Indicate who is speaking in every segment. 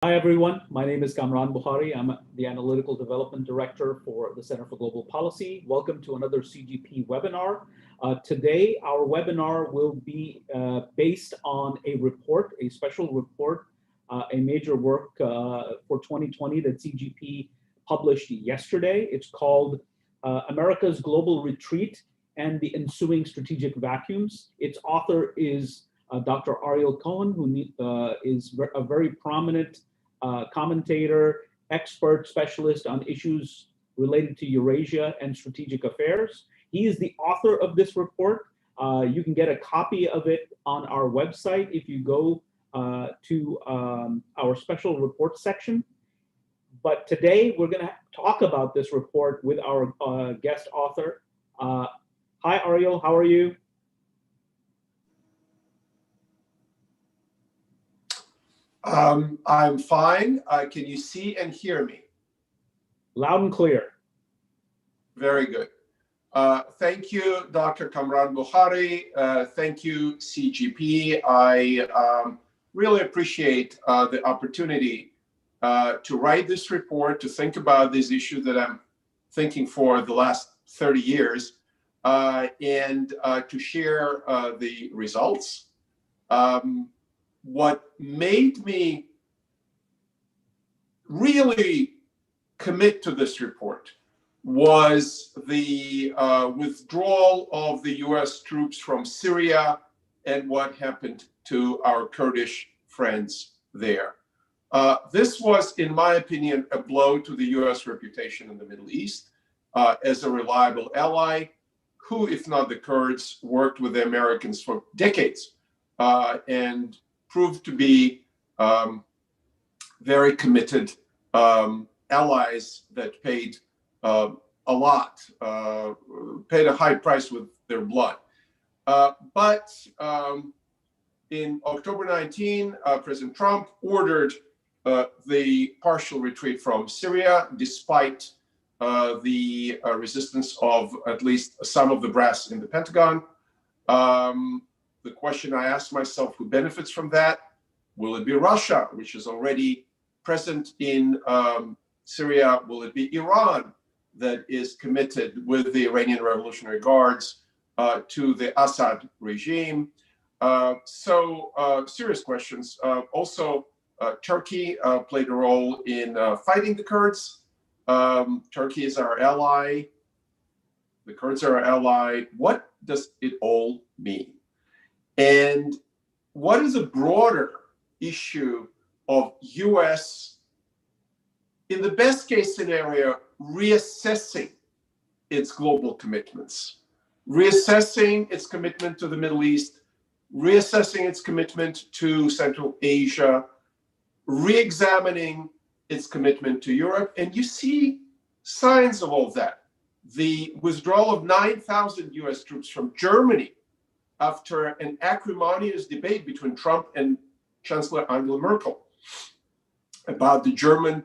Speaker 1: Hi, everyone. My name is Kamran Bukhari. I'm the Analytical Development Director for the Center for Global Policy. Welcome to another CGP webinar. Today, our webinar will be based on a report, a special report, a major work for 2020 that CGP published yesterday. It's called America's Global Retreat and the Ensuing Strategic Vacuums. Its author is Dr. Ariel Cohen, who is a very prominent commentator, expert, specialist on issues related to Eurasia and strategic affairs. He is the author of this report. You can get a copy of it on our website if you go to our special report section. But today we're going to talk about this report with our guest author. Hi, Ariel, how are you?
Speaker 2: I'm fine. Can you see and hear me?
Speaker 1: Loud and clear.
Speaker 2: Very good. Thank you, Dr. Kamran Bukhari. Thank you, CGP. I really appreciate the opportunity to write this report, to think about this issue that I'm thinking for the last 30 years, and to share the results. What made me really commit to this report was the withdrawal of the US troops from Syria and what happened to our Kurdish friends there. This was, in my opinion, a blow to the US reputation in the Middle East as a reliable ally who, if not the Kurds, worked with the Americans for decades and proved to be very committed allies that paid a lot, paid a high price with their blood. But in October 19, President Trump ordered the partial retreat from Syria, despite the resistance of at least some of the brass in the Pentagon. The question I asked myself, who benefits from that? Will it be Russia, which is already present in Syria? Will it be Iran that is committed with the Iranian Revolutionary Guards to the Assad regime? So serious questions. Also, Turkey played a role in fighting the Kurds. Turkey is our ally. The Kurds are our ally. What does it all mean? And what is a broader issue of US, in the best case scenario, reassessing its global commitments, reassessing its commitment to the Middle East, reassessing its commitment to Central Asia, re-examining its commitment to Europe? And you see signs of all that. The withdrawal of 9,000 US troops from Germany after an acrimonious debate between Trump and Chancellor Angela Merkel about the German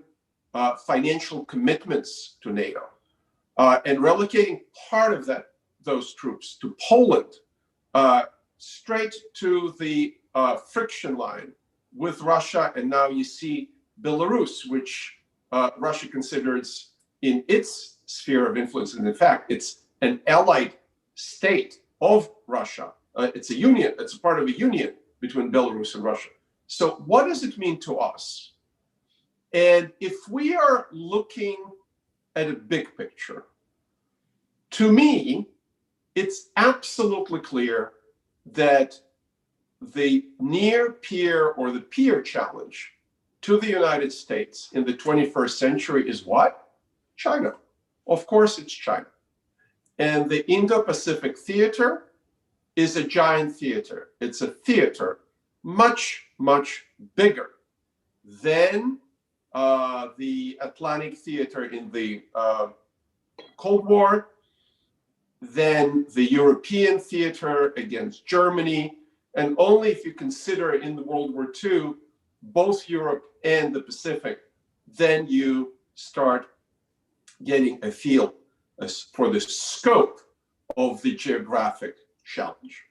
Speaker 2: financial commitments to NATO, and relocating part of those troops to Poland, straight to the friction line with Russia. And now you see Belarus, which Russia considers in its sphere of influence. And in fact, it's an allied state of Russia. It's a union, it's a part of a union between Belarus and Russia. So what does it mean to us? And if we are looking at a big picture, to me, it's absolutely clear that the near peer or the peer challenge to the United States in the 21st century is what? China. Of course, it's China. And the Indo-Pacific theater is a giant theater. It's a theater much, much bigger than the Atlantic theater in the Cold War, than the European theater against Germany. And only if you consider in the World War II, both Europe and the Pacific, then you start getting a feel for the scope of the geographic challenge.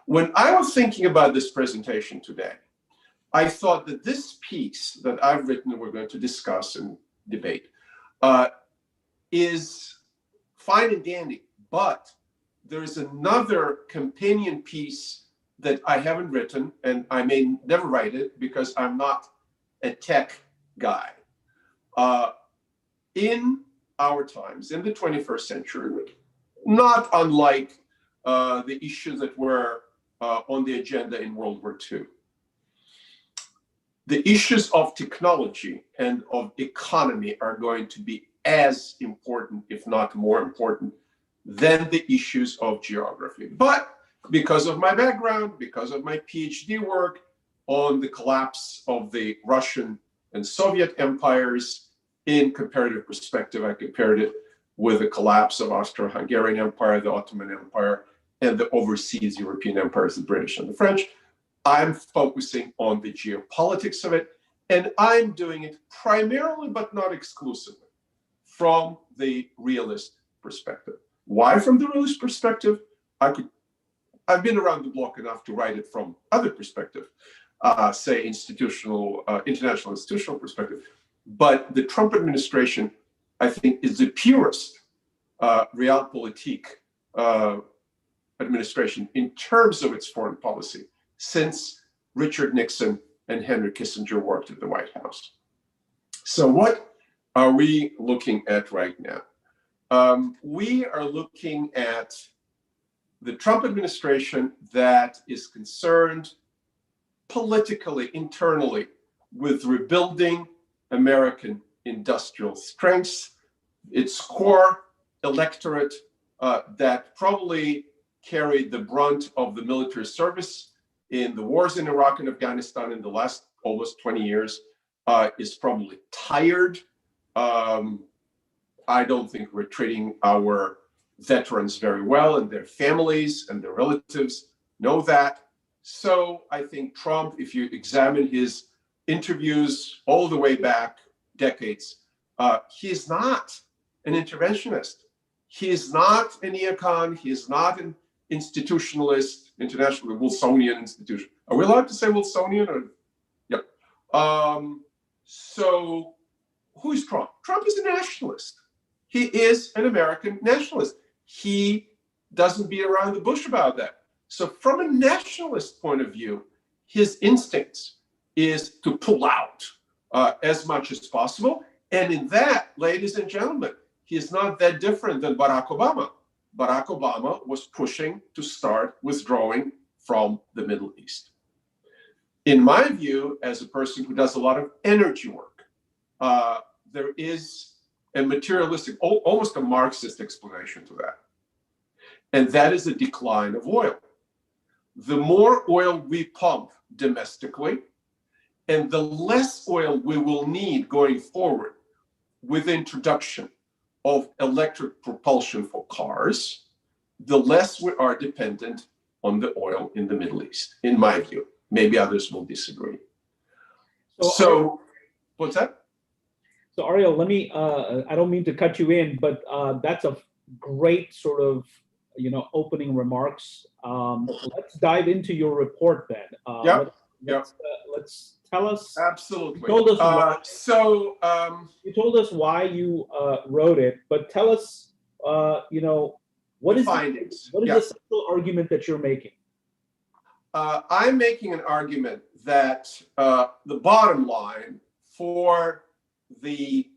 Speaker 2: When I was thinking about this presentation today, I thought that this piece that I've written and we're going to discuss and debate is fine and dandy, but there's another companion piece that I haven't written, and I may never write it because I'm not a tech guy. In our times, in the 21st century, not unlike the issues that were on the agenda in World War II, the issues of technology and of economy are going to be as important, if not more important, than the issues of geography. But because of my background, because of my PhD work on the collapse of the Russian and Soviet empires, in comparative perspective, I compared it with the collapse of Austro-Hungarian Empire, the Ottoman Empire, and the overseas European empires, the British and the French. I'm focusing on the geopolitics of it, and I'm doing it primarily, but not exclusively, from the realist perspective. Why from the realist perspective? I've been around the block enough to write it from other perspective, say international institutional perspective. But the Trump administration, I think, is the purest realpolitik administration in terms of its foreign policy since Richard Nixon and Henry Kissinger worked at the White House. So what are we looking at right now? We are looking at the Trump administration that is concerned politically, internally, with rebuilding American industrial strengths, its core electorate that probably carried the brunt of the military service in the wars in Iraq and Afghanistan in the last almost 20 years, is probably tired. I don't think we're treating our veterans very well, and their families and their relatives know that. So I think Trump, if you examine his interviews all the way back decades, he is not an interventionist. He is not a neocon. He is not an institutionalist, internationally Wilsonian institution. Are we allowed to say Wilsonian? Or? Yep. So who is Trump? Trump is a nationalist. He is an American nationalist. He doesn't beat around the bush about that. So from a nationalist point of view, his instincts is to pull out as much as possible. And in that, ladies and gentlemen, he is not that different than Barack Obama. Barack Obama was pushing to start withdrawing from the Middle East. In my view, as a person who does a lot of energy work, there is a materialistic, almost a Marxist explanation to that. And that is a decline of oil. The more oil we pump domestically, and the less oil we will need going forward with the introduction of electric propulsion for cars, the less we are dependent on the oil in the Middle East, in my view. Maybe others will disagree. So what's that?
Speaker 1: So Ariel, let me, I don't mean to cut you in, but that's a great sort of, opening remarks. Let's dive into your report then. Let's tell us.
Speaker 2: Absolutely.
Speaker 1: You told us why, you told us why you wrote it, but tell us, what is
Speaker 2: findings.
Speaker 1: What is the central argument that you're making?
Speaker 2: I'm making an argument that the bottom line for the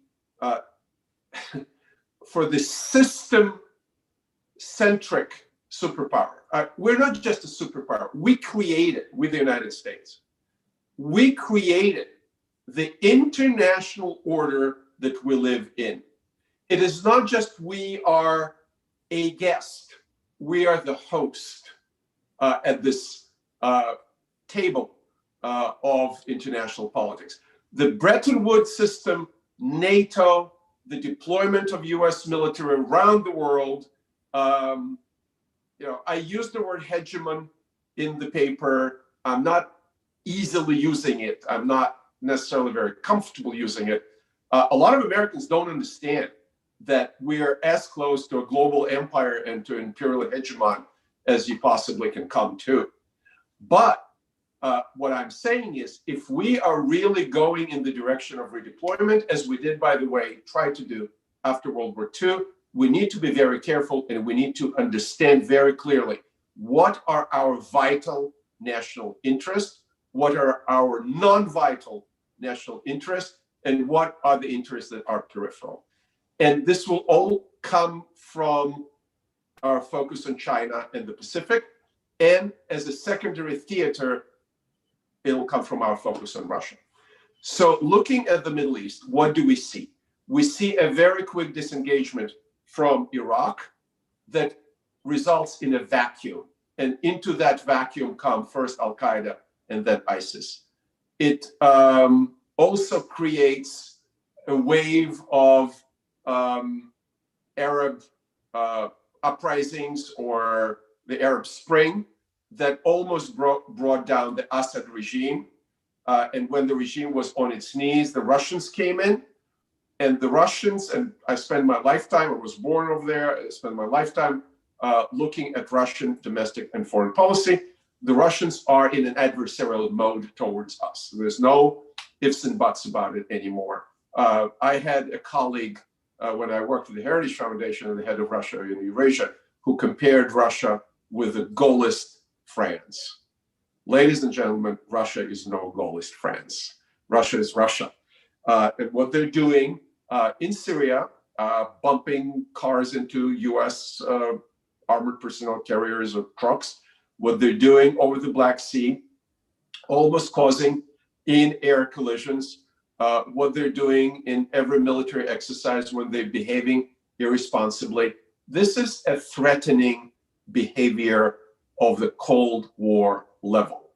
Speaker 2: system-centric superpower. We're not just a superpower. We created, with the United States, we created the international order that we live in. It is not just we are a guest. We are the host at this table of international politics. The Bretton Woods system, NATO, the deployment of US military around the world. I use the word hegemon in the paper. I'm not easily using it. I'm not necessarily very comfortable using it. A lot of Americans don't understand that we're as close to a global empire and to an imperial hegemon as you possibly can come to. But What I'm saying is, if we are really going in the direction of redeployment, as we did, by the way, try to do after World War II, we need to be very careful, and we need to understand very clearly what are our vital national interests, what are our non-vital national interests, and what are the interests that are peripheral. And this will all come from our focus on China and the Pacific. And as a secondary theater, it'll come from our focus on Russia. So looking at the Middle East, what do we see? We see a very quick disengagement from Iraq that results in a vacuum. And into that vacuum come first Al-Qaeda and then ISIS. It also creates a wave of Arab uprisings, or the Arab Spring, that almost brought down the Assad regime. And when the regime was on its knees, the Russians came in. And the Russians, and I spent my lifetime, I was born over there, I spent my lifetime looking at Russian domestic and foreign policy. The Russians are in an adversarial mode towards us. There's no ifs and buts about it anymore. I had a colleague when I worked at the Heritage Foundation and the head of Russia in Eurasia, who compared Russia with the Gaullist France. Ladies and gentlemen, Russia is no Gaullist France. Russia is Russia. And what they're doing in Syria, bumping cars into US armored personnel carriers or trucks, what they're doing over the Black Sea, almost causing in-air collisions, what they're doing in every military exercise when they're behaving irresponsibly. This is a threatening behavior of the Cold War level.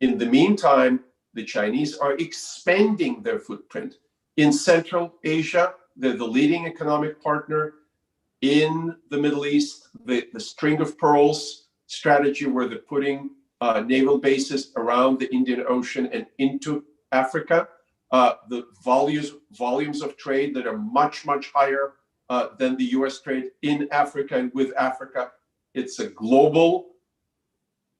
Speaker 2: In the meantime, the Chinese are expanding their footprint in Central Asia. They're the leading economic partner. In the Middle East, the string of pearls strategy, where they're putting naval bases around the Indian Ocean and into Africa, the volumes of trade that are much, much higher than the US trade in Africa and with Africa. It's a global,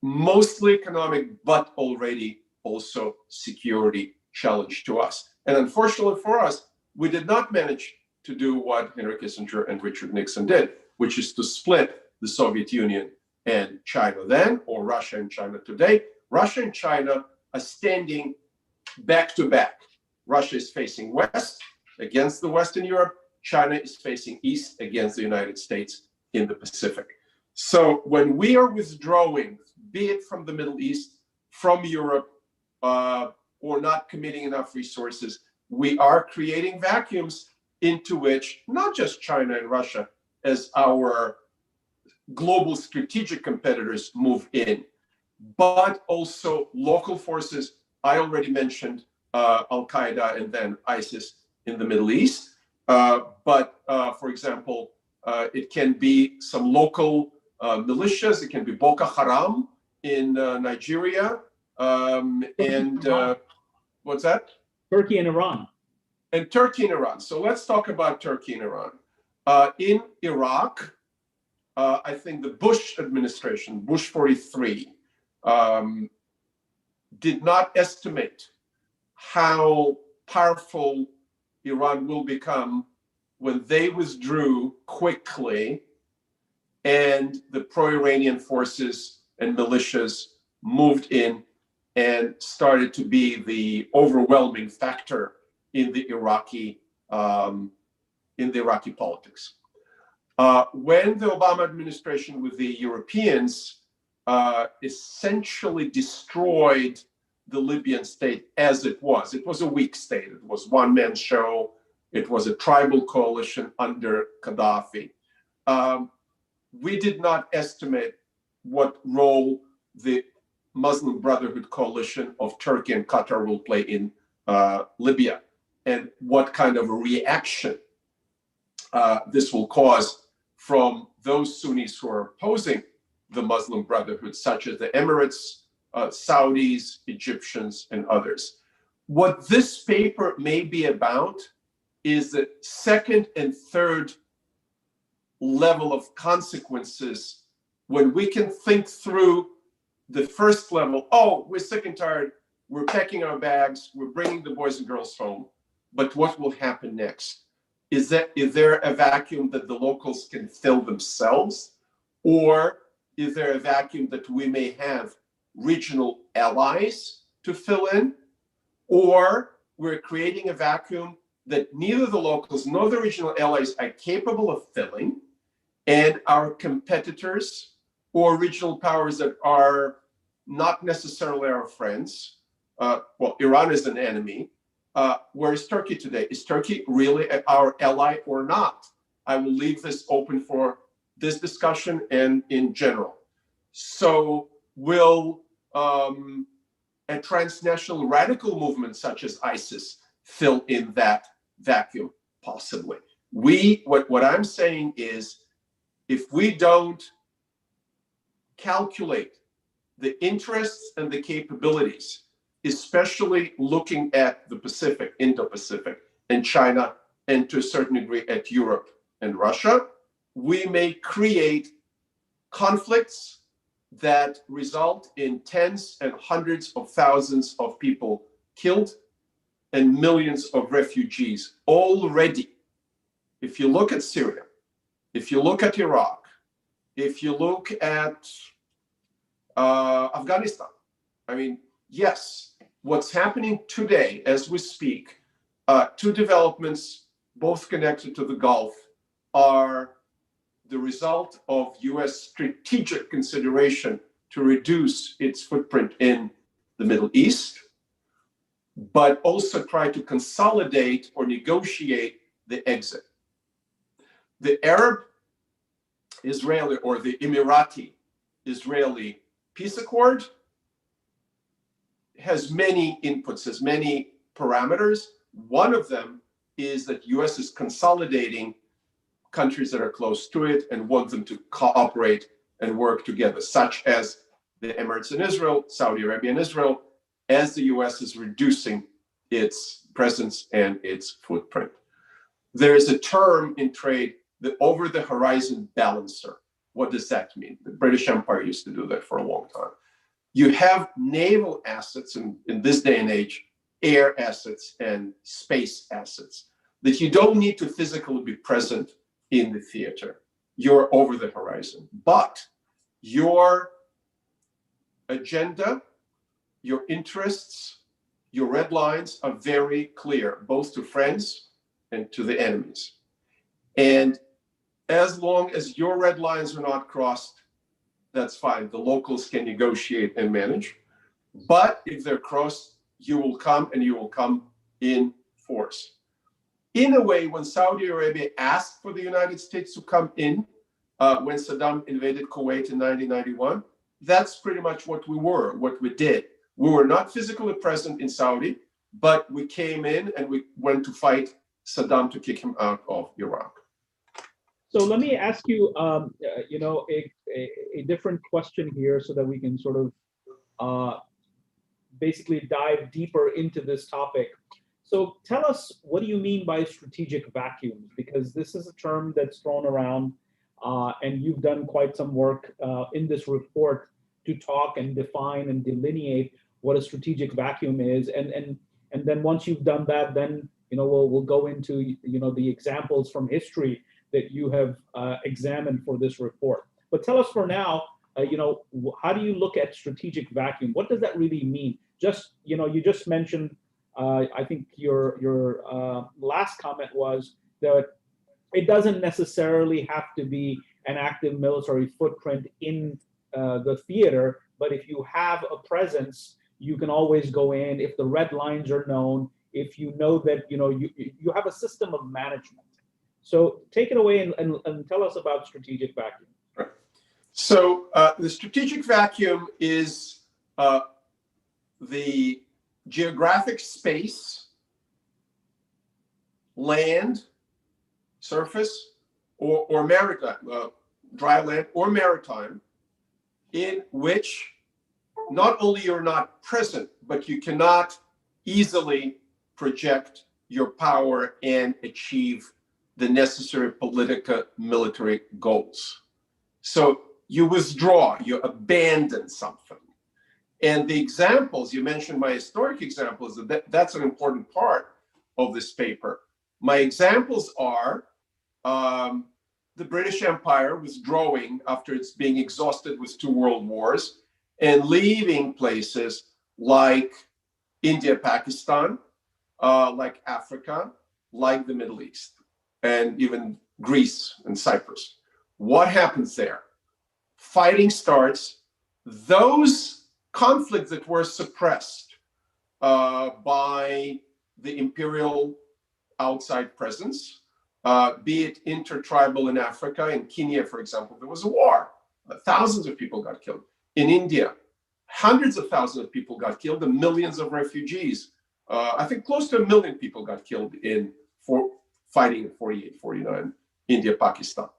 Speaker 2: mostly economic, but already also security challenge to us. And unfortunately for us, we did not manage to do what Henry Kissinger and Richard Nixon did, which is to split the Soviet Union and China then, or Russia and China today. Russia and China are standing back to back. Russia is facing west against the Western Europe. China is facing east against the United States in the Pacific. So when we are withdrawing, be it from the Middle East, from Europe, or not committing enough resources, we are creating vacuums into which not just China and Russia as our global strategic competitors move in, but also local forces. I already mentioned Al-Qaeda and then ISIS in the Middle East. But for example, it can be some local militias. It can be Boko Haram in Nigeria. What's that?
Speaker 1: Turkey and Iran.
Speaker 2: And Turkey and Iran. So let's talk about Turkey and Iran. In Iraq, I think the Bush administration, Bush 43, did not estimate how powerful Iran will become when they withdrew quickly and the pro-Iranian forces and militias moved in and started to be the overwhelming factor in the Iraqi politics. When the Obama administration with the Europeans essentially destroyed the Libyan state as it was a weak state. It was one-man show. It was a tribal coalition under Gaddafi. We did not estimate what role the Muslim Brotherhood coalition of Turkey and Qatar will play in Libya, and what kind of a reaction this will cause from those Sunnis who are opposing the Muslim Brotherhood, such as the Emirates, Saudis, Egyptians, and others. What this paper may be about is the second and third level of consequences when we can think through the first level, oh, we're sick and tired, we're packing our bags, we're bringing the boys and girls home. But what will happen next? Is there a vacuum that the locals can fill themselves? Or is there a vacuum that we may have regional allies to fill in? Or we're creating a vacuum that neither the locals nor the regional allies are capable of filling, and our competitors or regional powers that are not necessarily our friends, well, Iran is an enemy. Where is Turkey today? Is Turkey really our ally or not? I will leave this open for this discussion and in general. So will a transnational radical movement such as ISIS fill in that vacuum? Possibly. What I'm saying is, if we don't calculate the interests and the capabilities, especially looking at the Pacific, Indo-Pacific, and China, and to a certain degree at Europe and Russia, we may create conflicts that result in tens and hundreds of thousands of people killed and millions of refugees already. If you look at Syria, if you look at Iraq, if you look at Afghanistan, I mean, yes, what's happening today as we speak, two developments, both connected to the Gulf, are the result of US strategic consideration to reduce its footprint in the Middle East, but also try to consolidate or negotiate the exit. The Arab-Israeli or the Emirati-Israeli peace accord has many inputs, has many parameters. One of them is that US is consolidating countries that are close to it and want them to cooperate and work together, such as the Emirates and Israel, Saudi Arabia and Israel, as the US is reducing its presence and its footprint. There is a term in trade, the over-the-horizon balancer. What does that mean? The British Empire used to do that for a long time. You have naval assets, in this day and age, air assets and space assets, that you don't need to physically be present in the theater. You're over the horizon. But your agenda, your interests, your red lines are very clear, both to friends and to the enemies. And as long as your red lines are not crossed, that's fine. The locals can negotiate and manage. But if they're crossed, you will come, and you will come in force. In a way, when Saudi Arabia asked for the United States to come in, when Saddam invaded Kuwait in 1991, that's pretty much what we did. We were not physically present in Saudi, but we came in and we went to fight Saddam to kick him out of Iraq.
Speaker 1: So let me ask you, a different question here, so that we can sort of basically dive deeper into this topic. So tell us, what do you mean by strategic vacuums? Because this is a term that's thrown around, and you've done quite some work in this report to talk and define and delineate what a strategic vacuum is. And then once you've done that, then we'll go into the examples from history that you have examined for this report. But tell us for now, how do you look at strategic vacuum? What does that really mean? You just mentioned, I think your last comment was that it doesn't necessarily have to be an active military footprint in the theater, but if you have a presence, you can always go in if the red lines are known, if you know that you have a system of management. So take it away and tell us about strategic vacuum.
Speaker 2: Right. So the strategic vacuum is the geographic space, land, surface, or maritime, dry land or maritime, in which not only you're not present, but you cannot easily project your power and achieve the necessary political military goals. So you withdraw, you abandon something. And the examples, you mentioned my historic examples, that's an important part of this paper. My examples are the British Empire withdrawing after it's being exhausted with 2 world wars and leaving places like India, Pakistan, like Africa, like the Middle East, and even Greece and Cyprus. What happens there? Fighting starts. Those conflicts that were suppressed by the imperial outside presence, be it intertribal in Africa, in Kenya, for example, there was a war. Thousands of people got killed. In India, hundreds of thousands of people got killed and millions of refugees. I think close to 1 million people got killed fighting in 48, 49, India, Pakistan.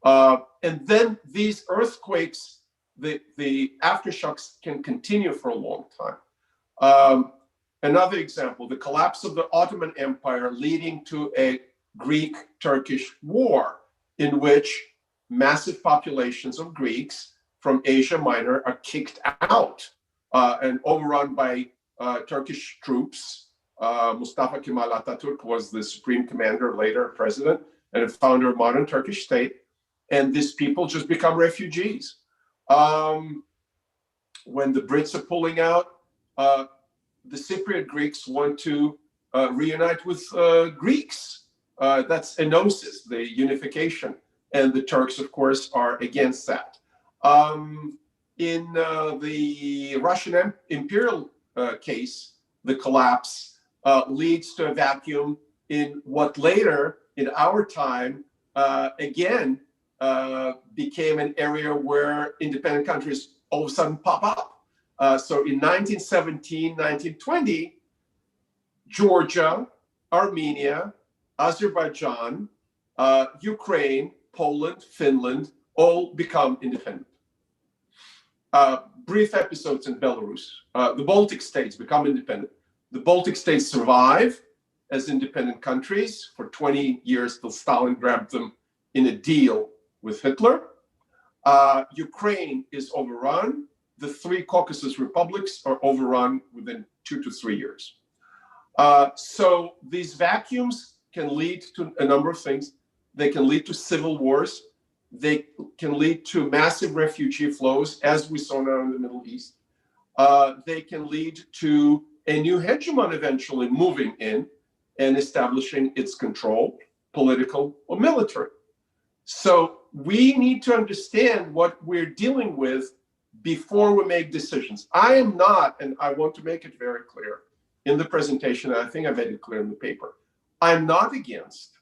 Speaker 2: And then these earthquakes, the aftershocks can continue for a long time. Another example, the collapse of the Ottoman Empire leading to a Greek-Turkish war in which massive populations of Greeks from Asia Minor are kicked out and overrun by Turkish troops. Mustafa Kemal Atatürk was the supreme commander, later president, and a founder of modern Turkish state. And these people just become refugees. When the Brits are pulling out, the Cypriot Greeks want to reunite with Greeks. That's enosis, the unification. And the Turks, of course, are against that. In the Russian imperial case, the collapse leads to a vacuum in what later, in our time, again, became an area where independent countries all of a sudden pop up. So in 1917, 1920, Georgia, Armenia, Azerbaijan, Ukraine, Poland, Finland, all become independent. Brief episodes in Belarus. The Baltic states become independent. The Baltic states survive as independent countries for 20 years till Stalin grabbed them in a deal with Hitler. Ukraine is overrun. The 3 Caucasus republics are overrun within 2 to 3 years. So these vacuums can lead to a number of things. They can lead to civil wars. They can lead to massive refugee flows, as we saw now in the Middle East. They can lead to a new hegemon eventually moving in and establishing its control, political or military. So we need to understand what we're dealing with before we make decisions. I am not, and I want to make it very clear in the presentation, and I think I made it clear in the paper, I'm not against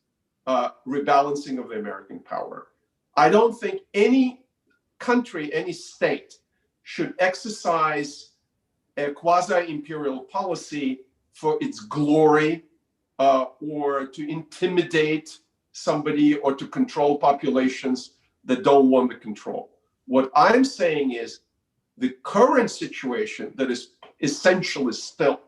Speaker 2: rebalancing of the American power. I don't think any country, any state should exercise a quasi-imperial policy for its glory or to intimidate somebody or to control populations that don't want the control. What I'm saying is the current situation that is essentially still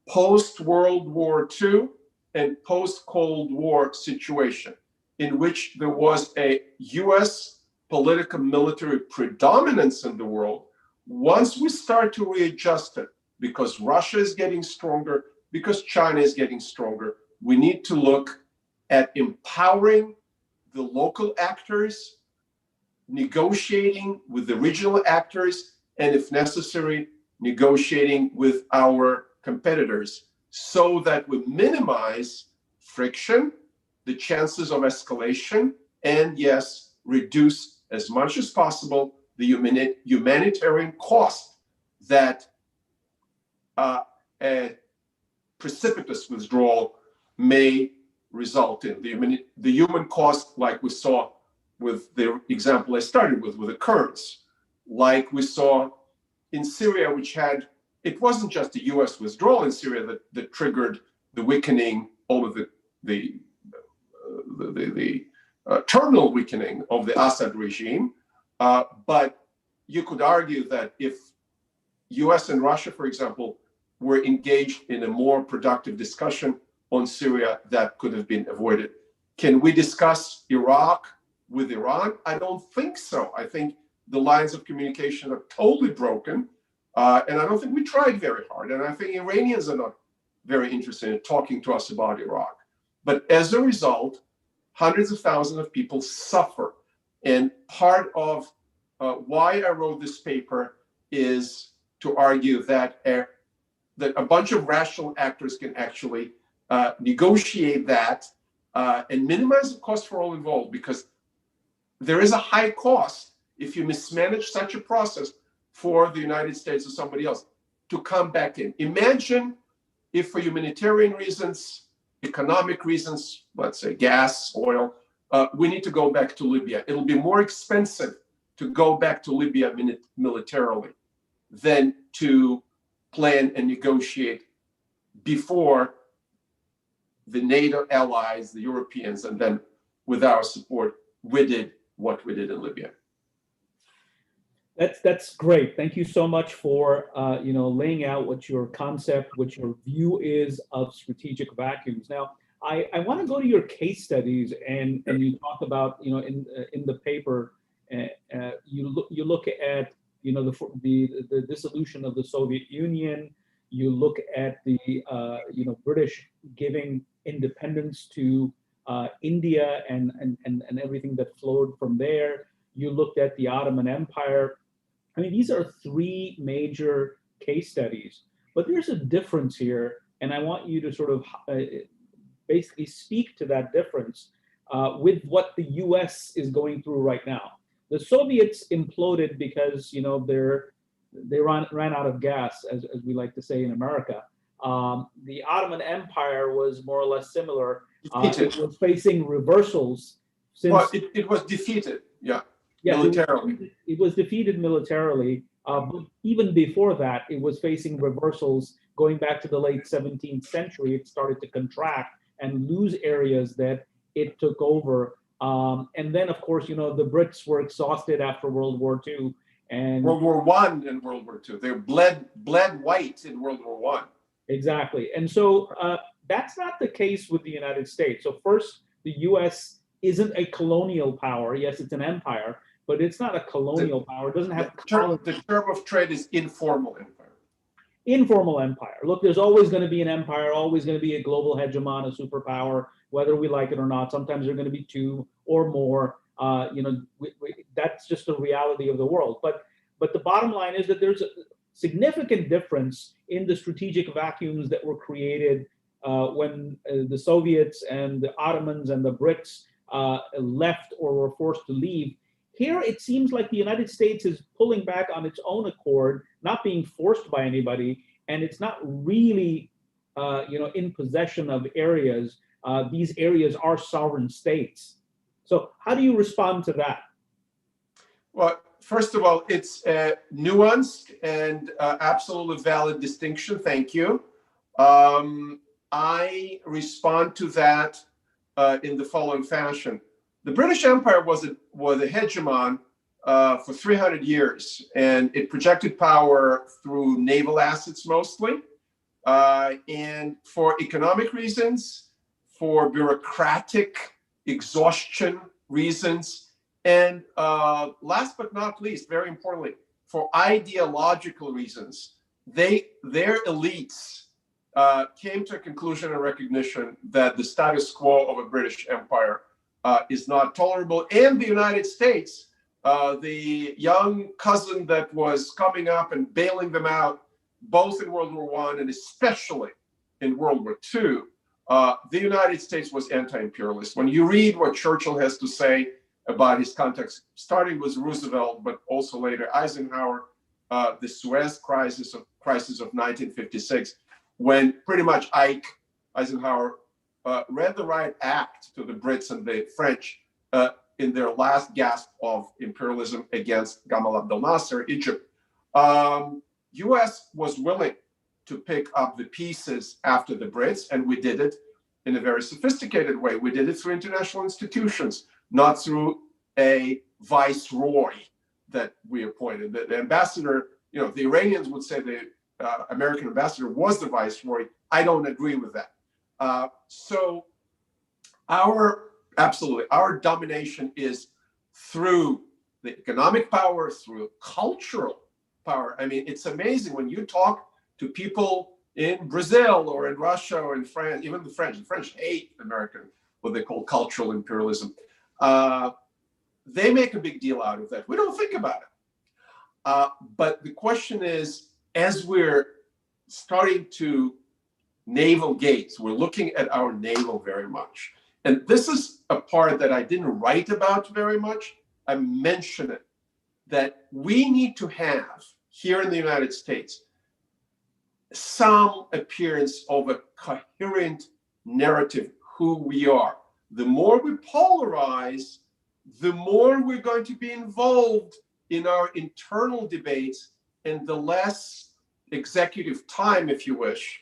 Speaker 2: post-World War II and post-Cold War situation in which there was a US political military predominance in the world. Once we start to readjust it, because Russia is getting stronger, because China is getting stronger, we need to look at empowering the local actors, negotiating with the regional actors, and if necessary, negotiating with our competitors so that we minimize friction, the chances of escalation, and yes, reduce as much as possible the humanitarian cost that a precipitous withdrawal may result in. The human cost, like we saw with the example I started with the Kurds, like we saw in Syria, which had, it wasn't just the US withdrawal in Syria that triggered the weakening, all of the terminal weakening of the Assad regime. But you could argue that if US and Russia, for example, were engaged in a more productive discussion on Syria, that could have been avoided. Can we discuss Iraq with Iran? I don't think so. I think the lines of communication are totally broken. And I don't think we tried very hard. And I think Iranians are not very interested in talking to us about Iraq. But as a result, hundreds of thousands of people suffer. And part of why I wrote this paper is to argue that a bunch of rational actors can actually negotiate that and minimize the cost for all involved, because there is a high cost if you mismanage such a process for the United States or somebody else to come back in. Imagine if for humanitarian reasons, economic reasons, let's say gas, oil, we need to go back to Libya. It'll be more expensive to go back to Libya militarily than to plan and negotiate before the NATO allies, the Europeans, and then with our support, we did what we did in Libya.
Speaker 1: That's great. Thank you so much for laying out what your concept, what your view is of strategic vacuums. Now, I want to go to your case studies, and you talk about in the paper, you look at the dissolution of the Soviet Union. You look at the British giving independence to India and everything that flowed from there. You looked at the Ottoman Empire. I mean, these are three major case studies, but there's a difference here, and I want you to sort of basically speak to that difference with what the U.S. is going through right now. The Soviets imploded because they ran out of gas, as we like to say in America. The Ottoman Empire was more or less similar. It was facing reversals.
Speaker 2: It was defeated, militarily.
Speaker 1: It was defeated militarily, but even before that, it was facing reversals. Going back to the late 17th century, it started to contract and lose areas that it took over. And then, of course, the Brits were exhausted after World War II. And
Speaker 2: World War I and World War II. They bled white in World War I.
Speaker 1: Exactly. And so that's not the case with the United States. So first, the U.S. isn't a colonial power. Yes, it's an empire, but it's not a colonial power. It doesn't have
Speaker 2: the term of trade is informal empire.
Speaker 1: Informal empire. Look, there's always going to be an empire, always going to be a global hegemon, a superpower, whether we like it or not. Sometimes there are going to be two or more. That's just the reality of the world. But the bottom line is that there's a significant difference in the strategic vacuums that were created when the Soviets and the Ottomans and the Brits left or were forced to leave. Here, it seems like the United States is pulling back on its own accord, not being forced by anybody, and it's not really, in possession of areas. These areas are sovereign states. So, how do you respond to that?
Speaker 2: Well, first of all, it's a nuanced and absolutely valid distinction. Thank you. I respond to that in the following fashion. The British Empire was a hegemon for 300 years, and it projected power through naval assets mostly, and for economic reasons, for bureaucratic exhaustion reasons, and last but not least, very importantly, for ideological reasons. Their elites came to a conclusion and recognition that the status quo of a British Empire is not tolerable. And the United States, the young cousin that was coming up and bailing them out, both in World War I and especially in World War II, the United States was anti-imperialist. When you read what Churchill has to say about his context, starting with Roosevelt, but also later Eisenhower, the Suez crisis of 1956, when pretty much Eisenhower read the right act to the Brits and the French in their last gasp of imperialism against Gamal Abdel Nasser, Egypt. U.S. was willing to pick up the pieces after the Brits, and we did it in a very sophisticated way. We did it through international institutions, not through a viceroy that we appointed. The ambassador, the Iranians would say the American ambassador was the viceroy. I don't agree with that. So our domination is through the economic power, through cultural power. I mean, it's amazing when you talk to people in Brazil or in Russia or in France, even the French hate American, what they call cultural imperialism. They make a big deal out of that. We don't think about it. But the question is, as we're starting to naval gates, we're looking at our naval very much. And this is a part that I didn't write about very much. I mention it, that we need to have here in the United States some appearance of a coherent narrative, who we are. The more we polarize, the more we're going to be involved in our internal debates, and the less executive time, if you wish,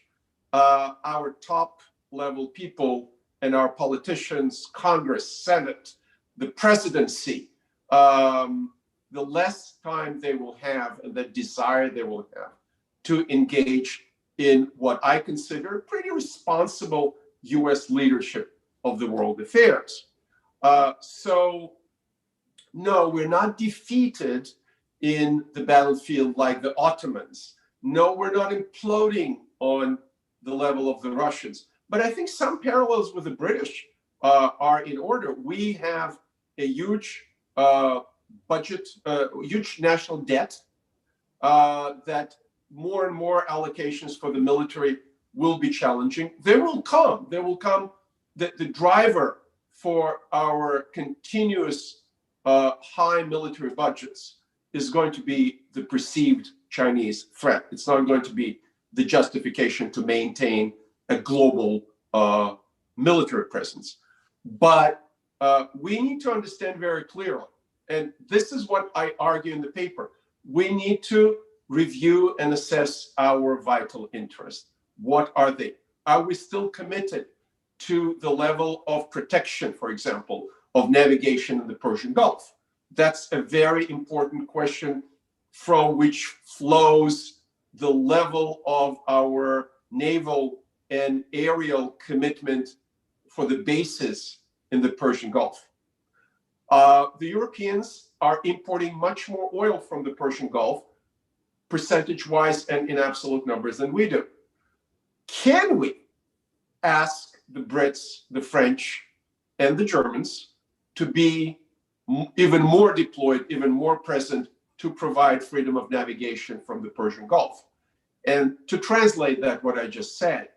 Speaker 2: our top level people and our politicians, Congress, Senate, the presidency, the less time they will have and the desire they will have to engage in what I consider pretty responsible US leadership of the world affairs. So, no, we're not defeated in the battlefield like the Ottomans. No, we're not imploding on the level of the Russians. But I think some parallels with the British are in order. We have a huge budget, huge national debt that more and more allocations for the military will be challenging. There will come the driver for our continuous high military budgets is going to be the perceived Chinese threat. It's not going to be the justification to maintain a global military presence. But we need to understand very clearly, and this is what I argue in the paper, we need to review and assess our vital interests. What are they? Are we still committed to the level of protection, for example, of navigation in the Persian Gulf? That's a very important question from which flows the level of our naval and aerial commitment for the bases in the Persian Gulf. The Europeans are importing much more oil from the Persian Gulf, percentage-wise and in absolute numbers, than we do. Can we ask the Brits, the French, and the Germans to be even more deployed, even more present to provide freedom of navigation from the Persian Gulf? And to translate that, what I just said,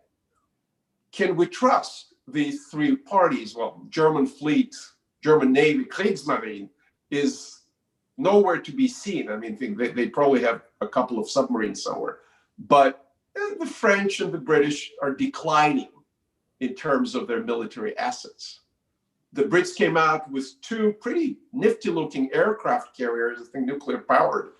Speaker 2: can we trust these three parties? Well, German fleet, German Navy, Kriegsmarine is nowhere to be seen. I mean, they probably have a couple of submarines somewhere. But the French and the British are declining in terms of their military assets. The Brits came out with two pretty nifty-looking aircraft carriers, I think nuclear-powered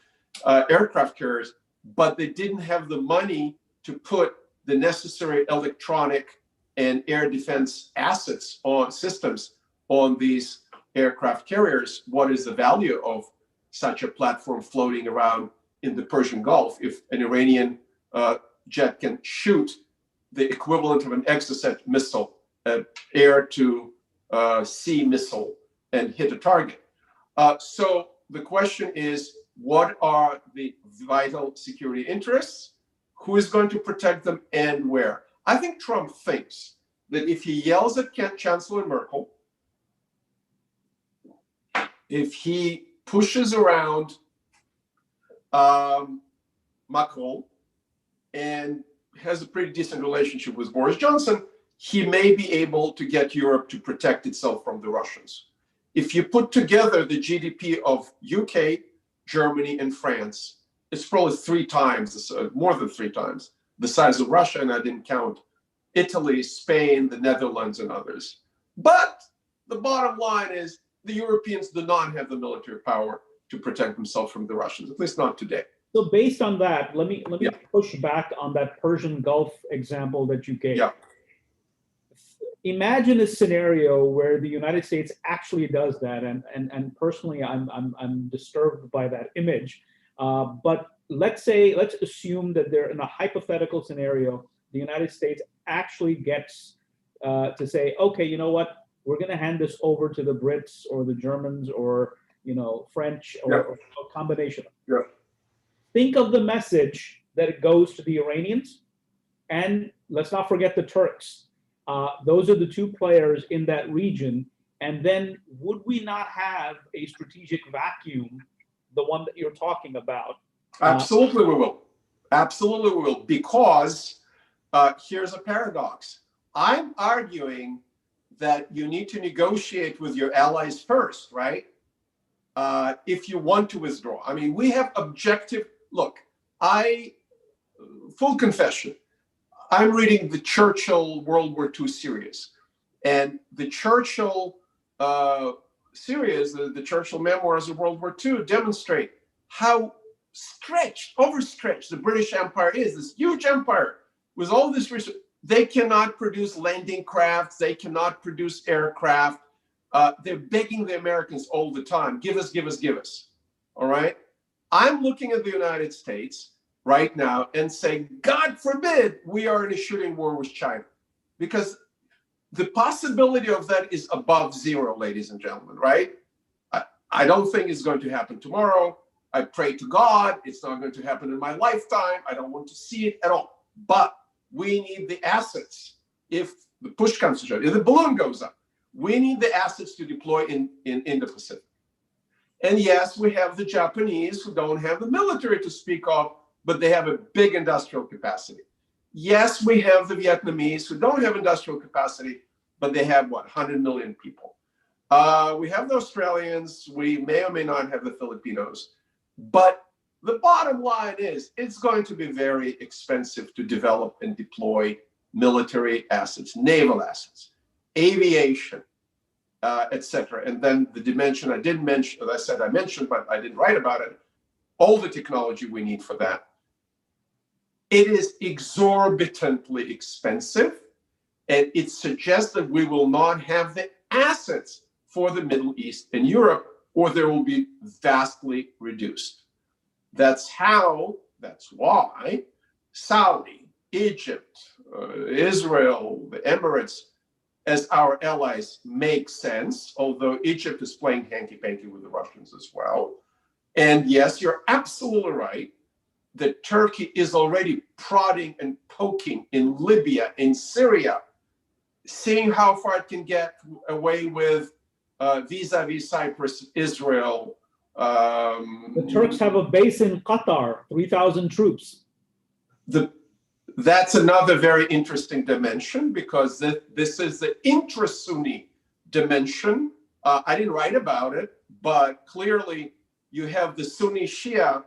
Speaker 2: aircraft carriers, but they didn't have the money to put the necessary electronic and air defense assets on systems on these aircraft carriers. What is the value of such a platform floating around in the Persian Gulf if an Iranian jet can shoot the equivalent of an Exocet missile, an air to sea missile, and hit a target? So the question is, what are the vital security interests? Who is going to protect them and where? I think Trump thinks that if he yells at Chancellor Merkel, if he pushes around Macron and has a pretty decent relationship with Boris Johnson, he may be able to get Europe to protect itself from the Russians. If you put together the GDP of UK, Germany, and France, it's probably more than three times the size of Russia, and I didn't count Italy, Spain, the Netherlands, and others. But the bottom line is the Europeans do not have the military power to protect themselves from the Russians, at least not today.
Speaker 1: So based on that, let me push back on that Persian Gulf example that you gave.
Speaker 2: Yeah.
Speaker 1: Imagine a scenario where the United States actually does that, and personally, I'm disturbed by that image. But let's assume that they're in a hypothetical scenario, the United States actually gets to say, okay, you know what, we're going to hand this over to the Brits or the Germans or French or a combination.
Speaker 2: Yeah.
Speaker 1: think of the message that it goes to the Iranians, and let's not forget the Turks. Those are the two players in that region. And then would we not have a strategic vacuum, the one that you're talking about?
Speaker 2: Absolutely we will. Absolutely we will. Because here's a paradox. I'm arguing that you need to negotiate with your allies first, right? If you want to withdraw. I mean, we have objective, look, full confession, I'm reading the Churchill World War II series. And the Churchill series, the Churchill memoirs of World War II, demonstrate how overstretched the British Empire is, this huge empire with all this research. They cannot produce landing crafts. They cannot produce aircraft. They're begging the Americans all the time, give us, give us, give us. All right. I'm looking at the United States right now and saying, God forbid we are in a shooting war with China, because the possibility of that is above zero, ladies and gentlemen, right? I don't think it's going to happen tomorrow. I pray to God it's not going to happen in my lifetime. I don't want to see it at all. But we need the assets. If the push comes to shove, if the balloon goes up, we need the assets to deploy in the Pacific. And yes, we have the Japanese who don't have the military to speak of, but they have a big industrial capacity. Yes, we have the Vietnamese who don't have industrial capacity, but they have, 100 million people. We have the Australians. We may or may not have the Filipinos. But the bottom line is it's going to be very expensive to develop and deploy military assets, naval assets, aviation, etc. And then the dimension I didn't mention, as I said, I mentioned, but I didn't write about it, all the technology we need for that. It is exorbitantly expensive, and it suggests that we will not have the assets for the Middle East and Europe, or they will be vastly reduced. That's why Saudi, Egypt, Israel, the Emirates, as our allies make sense, although Egypt is playing hanky-panky with the Russians as well. And yes, you're absolutely right that Turkey is already prodding and poking in Libya, in Syria, seeing how far it can get away with vis-a-vis Cyprus, Israel.
Speaker 1: The Turks have a base in Qatar, 3,000 troops.
Speaker 2: That's another very interesting dimension, because this is the intra-Sunni dimension. I didn't write about it, but clearly you have the Sunni-Shia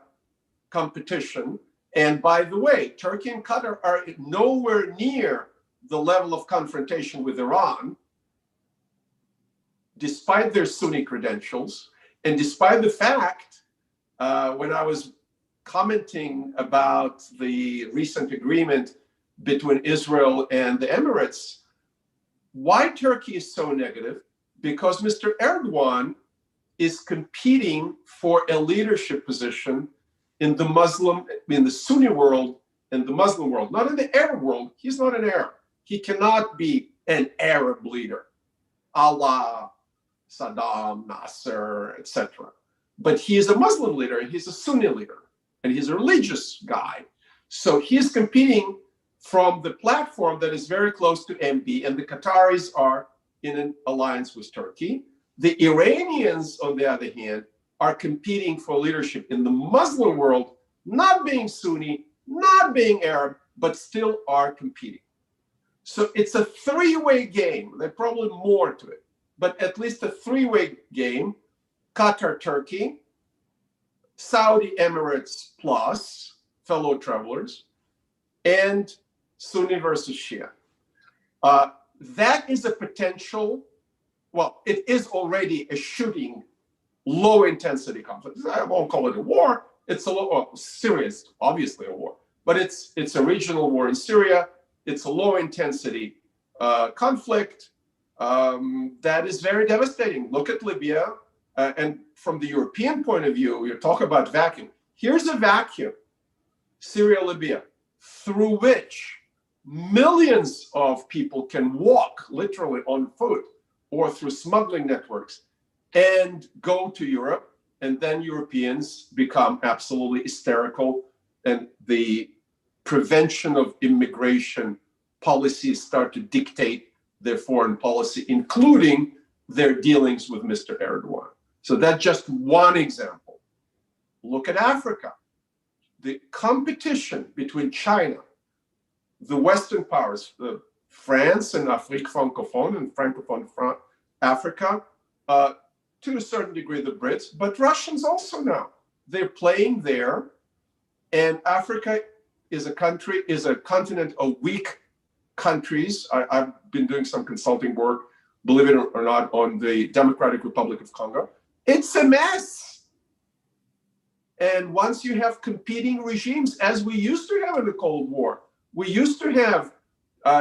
Speaker 2: competition. And by the way, Turkey and Qatar are nowhere near the level of confrontation with Iran, despite their Sunni credentials, and despite the fact, when I was commenting about the recent agreement between Israel and the Emirates, why Turkey is so negative? Because Mr. Erdogan is competing for a leadership position in the Sunni world, in the Muslim world, not in the Arab world. He's not an Arab. He cannot be an Arab leader, a la Saddam, Nasser, etc. But he is a Muslim leader, and he's a Sunni leader, and he's a religious guy. So he's competing from the platform that is very close to MB, and the Qataris are in an alliance with Turkey. The Iranians, on the other hand, are competing for leadership in the Muslim world, not being Sunni, not being Arab, but still are competing. So it's a three-way game. There's probably more to it, but at least a three-way game. Qatar, Turkey, Saudi Emirates plus fellow travelers, and Sunni versus Shia. That is a potential, well, it is already a shooting, low-intensity conflict. I won't call it a war. It's Syria is obviously a war, but it's a regional war in Syria. It's a low-intensity conflict that is very devastating. Look at Libya. And from the European point of view, you talk about vacuum. Here's a vacuum, Syria, Libya, through which millions of people can walk literally on foot or through smuggling networks and go to Europe and then Europeans become absolutely hysterical, and the prevention of immigration policies start to dictate their foreign policy, including their dealings with Mr. Erdogan. So that's just one example. Look at Africa. The competition between China, the Western powers, France and Afrique francophone and francophone Africa, to a certain degree the Brits, but Russians also now. They're playing there, and Africa is a continent of weak countries. I've been doing some consulting work, believe it or not, on the Democratic Republic of Congo. It's a mess. And once you have competing regimes, as we used to have in the Cold War, we used to have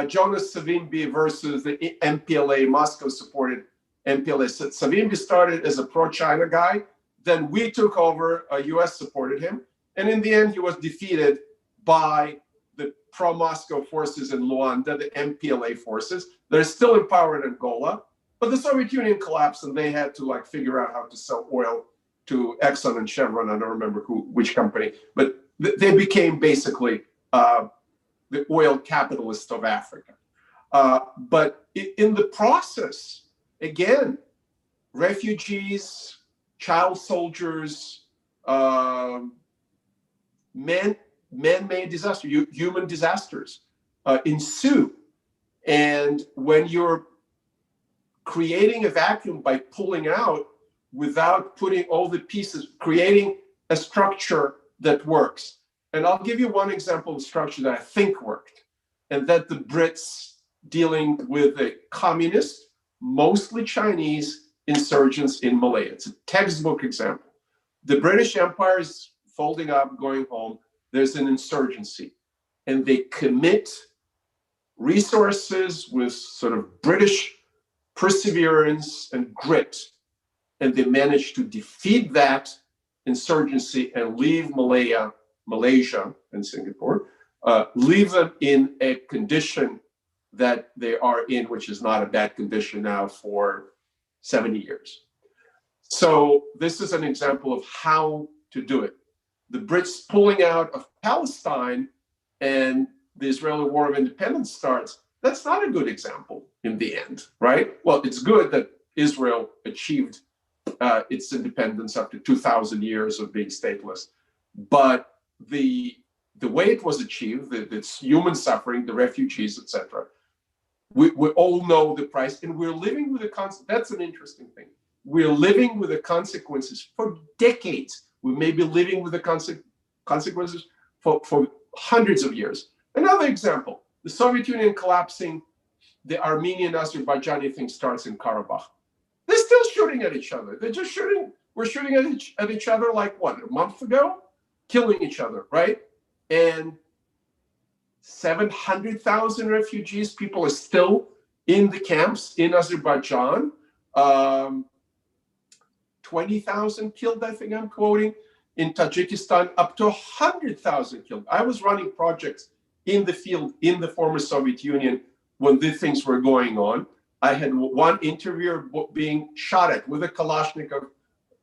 Speaker 2: Jonas Savimbi versus the MPLA, Moscow-supported MPLA. Savimbi started as a pro-China guy. Then we took over, US supported him. And in the end, he was defeated by the pro-Moscow forces in Luanda, the MPLA forces. They're still in power in Angola. But the Soviet Union collapsed, and they had to figure out how to sell oil to Exxon and Chevron. I don't remember which company, but they became basically the oil capitalists of Africa. But in the process, again, refugees, child soldiers, man-made disasters, human disasters ensue. And when you're creating a vacuum by pulling out without putting all the pieces, creating a structure that works. And I'll give you one example of structure that I think worked, and that the Brits dealing with the communist, mostly Chinese insurgents in Malaya. It's a textbook example. The British Empire is folding up, going home. There's an insurgency, and they commit resources with sort of British perseverance and grit, and they manage to defeat that insurgency and leave Malaysia and Singapore, leave them in a condition that they are in, which is not a bad condition now for 70 years. So this is an example of how to do it. The Brits pulling out of Palestine and the Israeli War of Independence starts. That's not a good example in the end, right? Well, it's good that Israel achieved its independence after 2,000 years of being stateless. But the way it was achieved, it's human suffering, the refugees, etc. We all know the price, and we're living with the that's an interesting thing. We're living with the consequences for decades. We may be living with the consequences for hundreds of years. Another example, the Soviet Union collapsing, the Armenian-Azerbaijani thing starts in Karabakh. They're still shooting at each other. They're just shooting. We're shooting at each other like what, a month ago? Killing each other, right? And 700,000 refugees, people are still in the camps in Azerbaijan. 20,000 killed, I think I'm quoting. In Tajikistan, up to 100,000 killed. I was running projects in the field in the former Soviet Union when these things were going on. I had one interviewer being shot at with a Kalashnikov,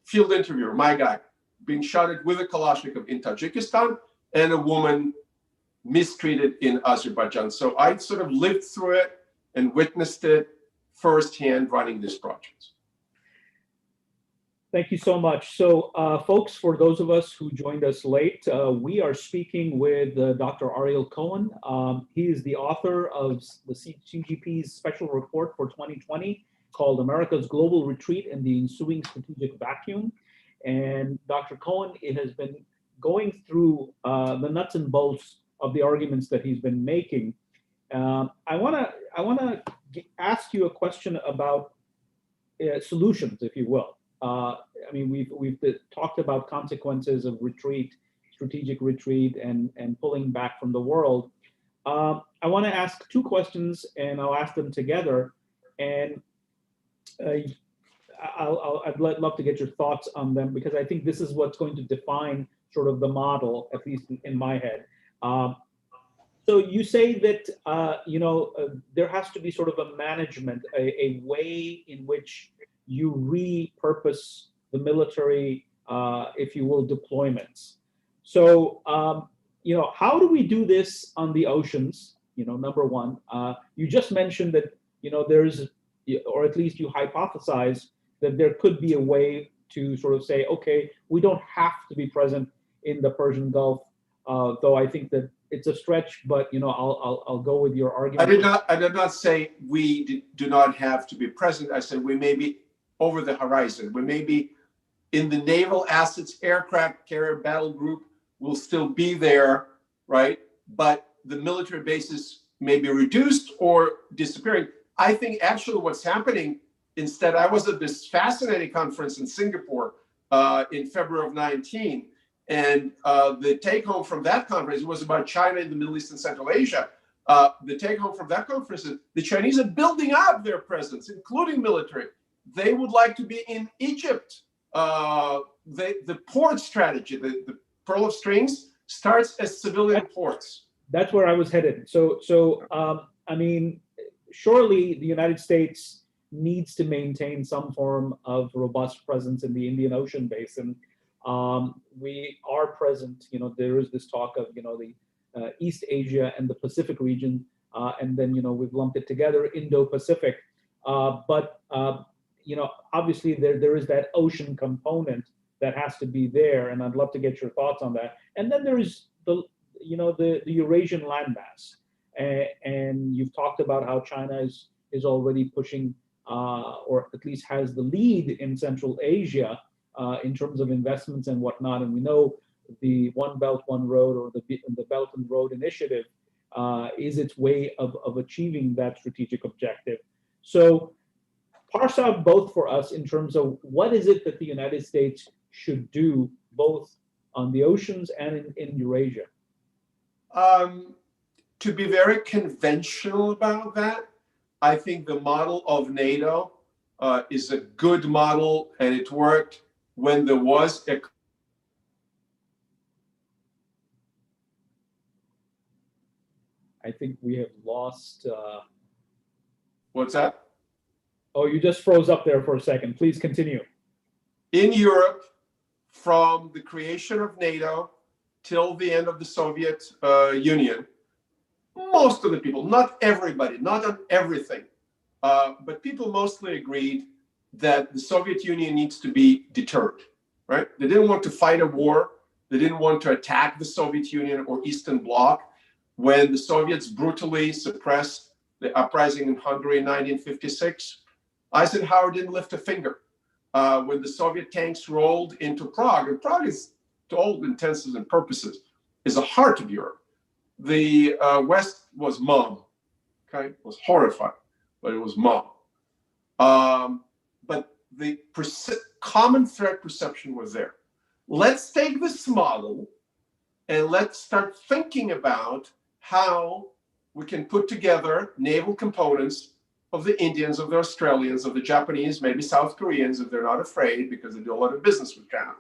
Speaker 2: field interviewer, my guy, being shot at with a Kalashnikov in Tajikistan, and a woman mistreated in Azerbaijan. So I sort of lived through it and witnessed it firsthand running these projects.
Speaker 1: Thank you so much. So, folks, for those of us who joined us late, we are speaking with Dr. Ariel Cohen. He is the author of the CGP's special report for 2020 called America's Global Retreat and the Ensuing Strategic Vacuum. And Dr. Cohen has been going through the nuts and bolts of the arguments that he's been making. I want to ask you a question about solutions, if you will. I mean, we've talked about consequences of retreat, strategic retreat, and pulling back from the world. I want to ask two questions, and I'll ask them together. And I'd love to get your thoughts on them, because I think this is what's going to define sort of the model, at least in my head. So you say that there has to be sort of a management, a way in which you repurpose the military if you will, deployments. So, how do we do this on the oceans? Number one, you just mentioned that, there's, or at least you hypothesize that there could be a way to sort of say, okay, we don't have to be present in the Persian Gulf, though I think that it's a stretch, but I'll go with your argument.
Speaker 2: I did not say we do not have to be present. I said we may be over the horizon. We may be in the naval assets, aircraft carrier battle group will still be there, right? But the military bases may be reduced or disappearing. I think actually what's happening instead, I was at this fascinating conference in Singapore in February of 19, and the take home from that conference was about China in the Middle East and Central Asia. The take home from that conference is the Chinese are building up their presence, including military. They would like to be in Egypt. The port strategy, the Pearl of Strings, starts as civilian ports.
Speaker 1: That's where I was headed. So I mean, surely the United States needs to maintain some form of robust presence in the Indian Ocean basin. We are present. There is this talk of the East Asia and the Pacific region, and then we've lumped it together, Indo-Pacific. But obviously there is that ocean component that has to be there, and I'd love to get your thoughts on that. And then there is the Eurasian landmass, and you've talked about how China is already pushing, or at least has the lead in Central Asia in terms of investments and whatnot. And we know the One Belt, One Road, or the Belt and Road Initiative is its way of achieving that strategic objective. So parse out both for us in terms of what is it that the United States should do both on the oceans and in Eurasia.
Speaker 2: To be very conventional about that, I think the model of NATO is a good model, and it worked when there was a...
Speaker 1: I think we have lost...
Speaker 2: What's that?
Speaker 1: Oh, you just froze up there for a second. Please continue.
Speaker 2: In Europe, from the creation of NATO till the end of the Soviet Union, most of the people, not everybody, not on everything, but people mostly agreed that the Soviet Union needs to be deterred, right? They didn't want to fight a war. They didn't want to attack the Soviet Union or Eastern Bloc. When the Soviets brutally suppressed the uprising in Hungary in 1956, Eisenhower didn't lift a finger. When the Soviet tanks rolled into Prague, and Prague is, to all intents and purposes, is the heart of Europe. The West was mum, okay? It was horrified, but it was mum. But the common threat perception was there. Let's take this model and let's start thinking about how we can put together naval components of the Indians, of the Australians, of the Japanese, maybe South Koreans, if they're not afraid because they do a lot of business with China,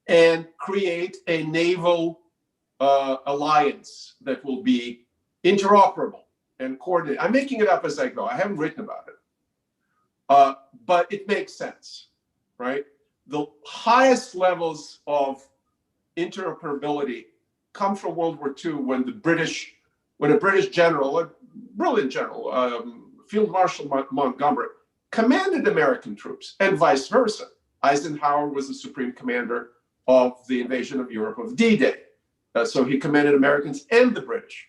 Speaker 2: and create a naval alliance that will be interoperable and coordinated. I'm making it up as I go. I haven't written about it. But it makes sense, right? The highest levels of interoperability come from World War II when a British general, a brilliant general, Field Marshal Montgomery, commanded American troops, and vice versa. Eisenhower was the supreme commander of the invasion of Europe of D-Day. So he commanded Americans and the British.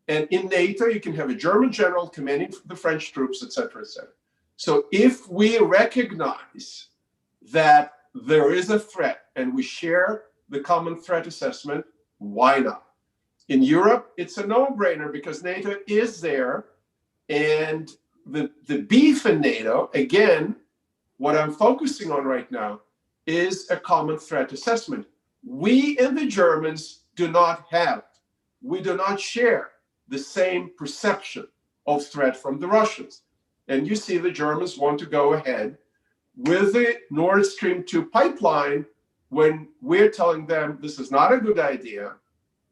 Speaker 2: And in NATO, you can have a German general commanding the French troops, et cetera, et cetera. So if we recognize that there is a threat and we share the common threat assessment, why not? In Europe, it's a no-brainer because NATO is there. And the beef in NATO, again, what I'm focusing on right now is a common threat assessment. We and the Germans do not have, we do not share the same perception of threat from the Russians. And you see the Germans want to go ahead with the Nord Stream 2 pipeline when we're telling them this is not a good idea.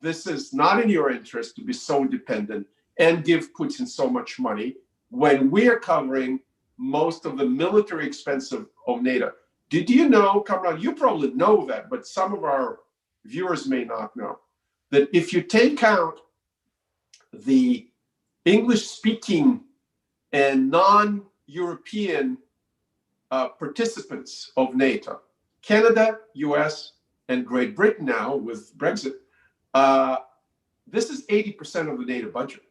Speaker 2: This is not in your interest to be so dependent and give Putin so much money when we're covering most of the military expense of NATO. Did you know, Kamran, you probably know that, but some of our viewers may not know, that if you take out the English-speaking and non-European participants of NATO, Canada, US, and Great Britain now with Brexit, this is 80% of the NATO budget.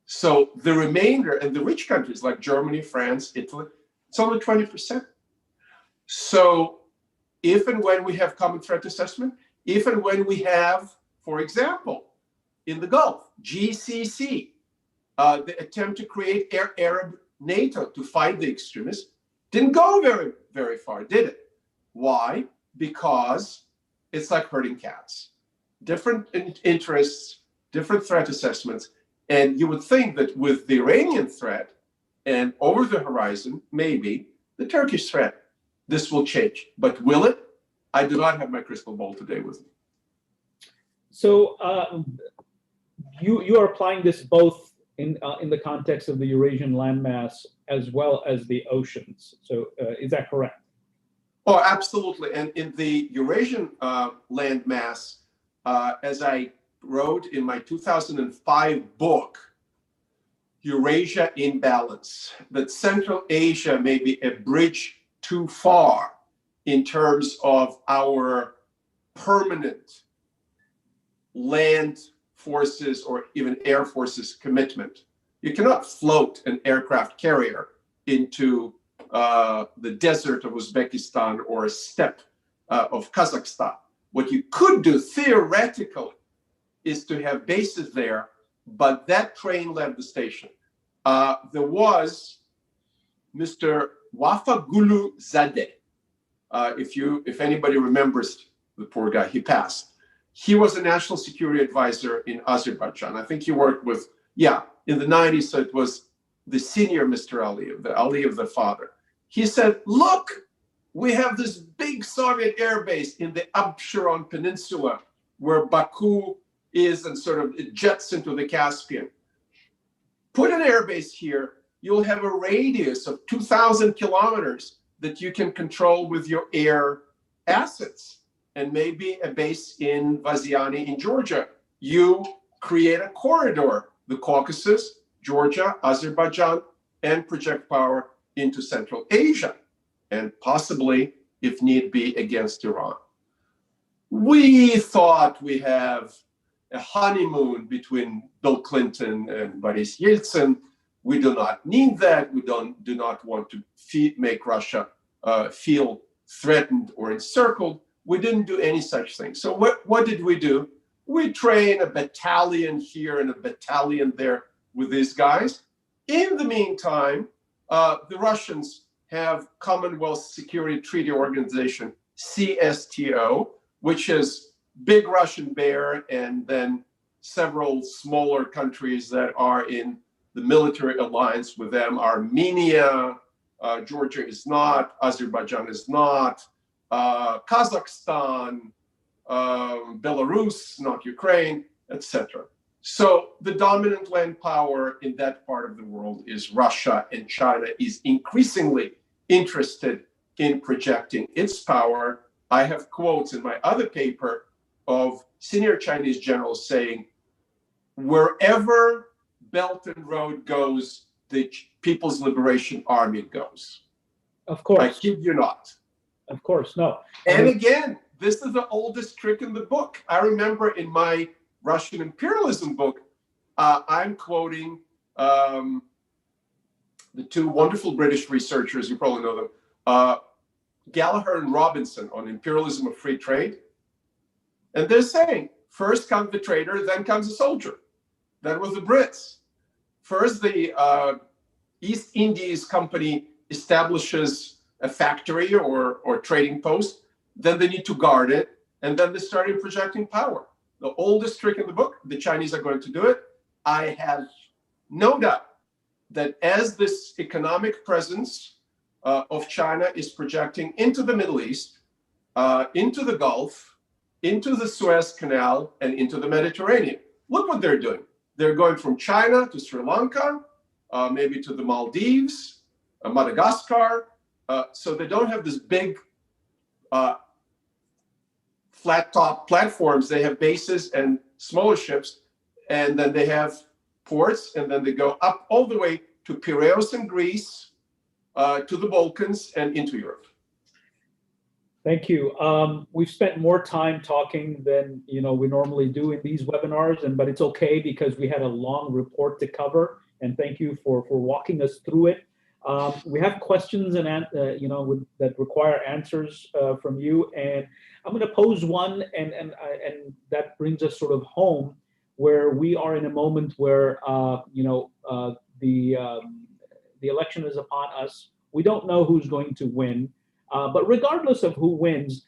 Speaker 2: So the remainder, and the rich countries like Germany, France, Italy, it's only 20%. So if and when we have common threat assessment, if and when we have, for example, in the Gulf, GCC, the attempt to create Arab NATO to fight the extremists, didn't go very, very far, did it? Why? Because it's like herding cats. Different interests, different threat assessments. And you would think that with the Iranian threat and over the horizon, maybe the Turkish threat, this will change. But will it? I do not have my crystal ball today with me.
Speaker 1: So you are applying this both in the context of the Eurasian landmass as well as the oceans. So is that correct?
Speaker 2: Oh, absolutely. And in the Eurasian landmass, as I wrote in my 2005 book, Eurasia in Balance, that Central Asia may be a bridge too far in terms of our permanent land forces or even air forces commitment. You cannot float an aircraft carrier into the desert of Uzbekistan or a steppe of Kazakhstan. What you could do theoretically is to have bases there, but that train left the station. There was Mr. Wafagulu Zadeh. If anybody remembers the poor guy, he passed. He was a national security advisor in Azerbaijan. I think he worked with, in the 90s, so it was the senior Mr. Aliyev, the Aliyev the father. He said, look, we have this big Soviet air base in the Absheron Peninsula where Baku is and sort of it jets into the Caspian. Put an air base here, you'll have a radius of 2,000 kilometers that you can control with your air assets, and maybe a base in Vaziani in Georgia. You create a corridor, the Caucasus, Georgia, Azerbaijan, and project power into Central Asia, and possibly, if need be, against Iran. We thought we have a honeymoon between Bill Clinton and Boris Yeltsin. We do not need that. We do not want to make Russia feel threatened or encircled. We didn't do any such thing. So what did we do? We train a battalion here and a battalion there with these guys. In the meantime, the Russians have Commonwealth Security Treaty Organization, CSTO, which is big Russian bear, and then several smaller countries that are in the military alliance with them. Armenia, Georgia is not, Azerbaijan is not, Kazakhstan, Belarus, not Ukraine, etc. So the dominant land power in that part of the world is Russia, and China is increasingly interested in projecting its power. I have quotes in my other paper of senior Chinese generals saying, wherever Belt and Road goes, the People's Liberation Army goes.
Speaker 1: Of course.
Speaker 2: I kid you not.
Speaker 1: Of course, no.
Speaker 2: And again, this is the oldest trick in the book. I remember in my Russian imperialism book, I'm quoting the two wonderful British researchers, you probably know them, Gallagher and Robinson, on imperialism of free trade. And they're saying, first comes the trader, then comes the soldier. That was the Brits. First, the East Indies Company establishes a factory or trading post. Then they need to guard it. And then they started projecting power. The oldest trick in the book, the Chinese are going to do it. I have no doubt that as this economic presence of China is projecting into the Middle East, into the Gulf, into the Suez Canal, and into the Mediterranean. Look what they're doing. They're going from China to Sri Lanka, maybe to the Maldives, Madagascar. So they don't have this big flat top platforms. They have bases and smaller ships, and then they have ports, and then they go up all the way to Piraeus in Greece, to the Balkans, and into Europe.
Speaker 1: Thank you. We've spent more time talking than we normally do in these webinars, but it's okay because we had a long report to cover. And thank you for walking us through it. We have questions and that require answers from you, and I'm going to pose one, and that brings us sort of home, where we are in a moment where the election is upon us. We don't know who's going to win. But regardless of who wins,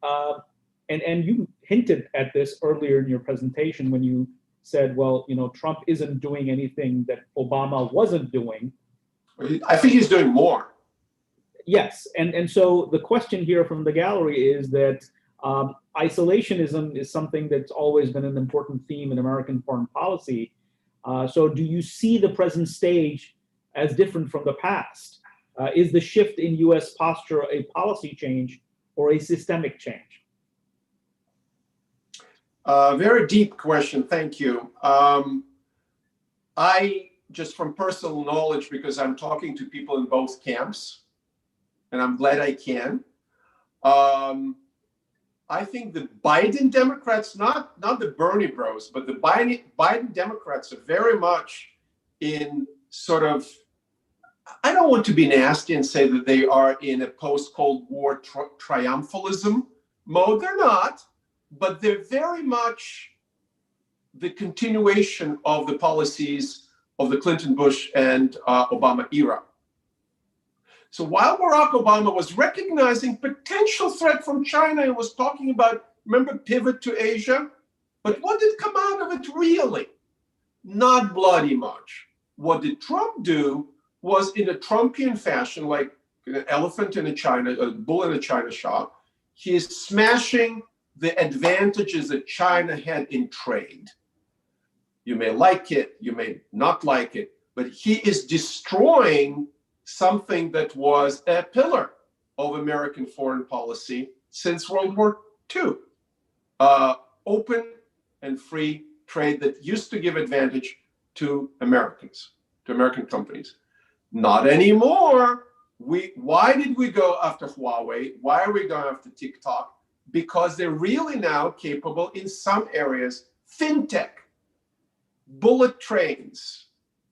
Speaker 1: and you hinted at this earlier in your presentation when you said, well, Trump isn't doing anything that Obama wasn't doing.
Speaker 2: I think he's doing more.
Speaker 1: Yes, and so the question here from the gallery is that isolationism is something that's always been an important theme in American foreign policy. So do you see the present stage as different from the past? Is the shift in U.S. posture a policy change or a systemic change?
Speaker 2: Very deep question. Thank you. I, just from personal knowledge, because I'm talking to people in both camps, and I'm glad I can. I think the Biden Democrats, not the Bernie bros, but the Biden Democrats are very much in sort of, I don't want to be nasty and say that they are in a post-Cold War triumphalism mode. They're not, but they're very much the continuation of the policies of the Clinton, Bush, and Obama era. So while Barack Obama was recognizing potential threat from China and was talking about, remember, pivot to Asia, but what did come out of it really? Not bloody much. What did Trump do was, in a Trumpian fashion, like an elephant in a bull in a china shop, he is smashing the advantages that China had in trade. You may like it, you may not like it, but he is destroying something that was a pillar of American foreign policy since World War II. Open and free trade that used to give advantage to Americans, to American companies. Not anymore. Why did we go after Huawei? Why are we going after TikTok? Because they're really now capable in some areas, fintech, bullet trains,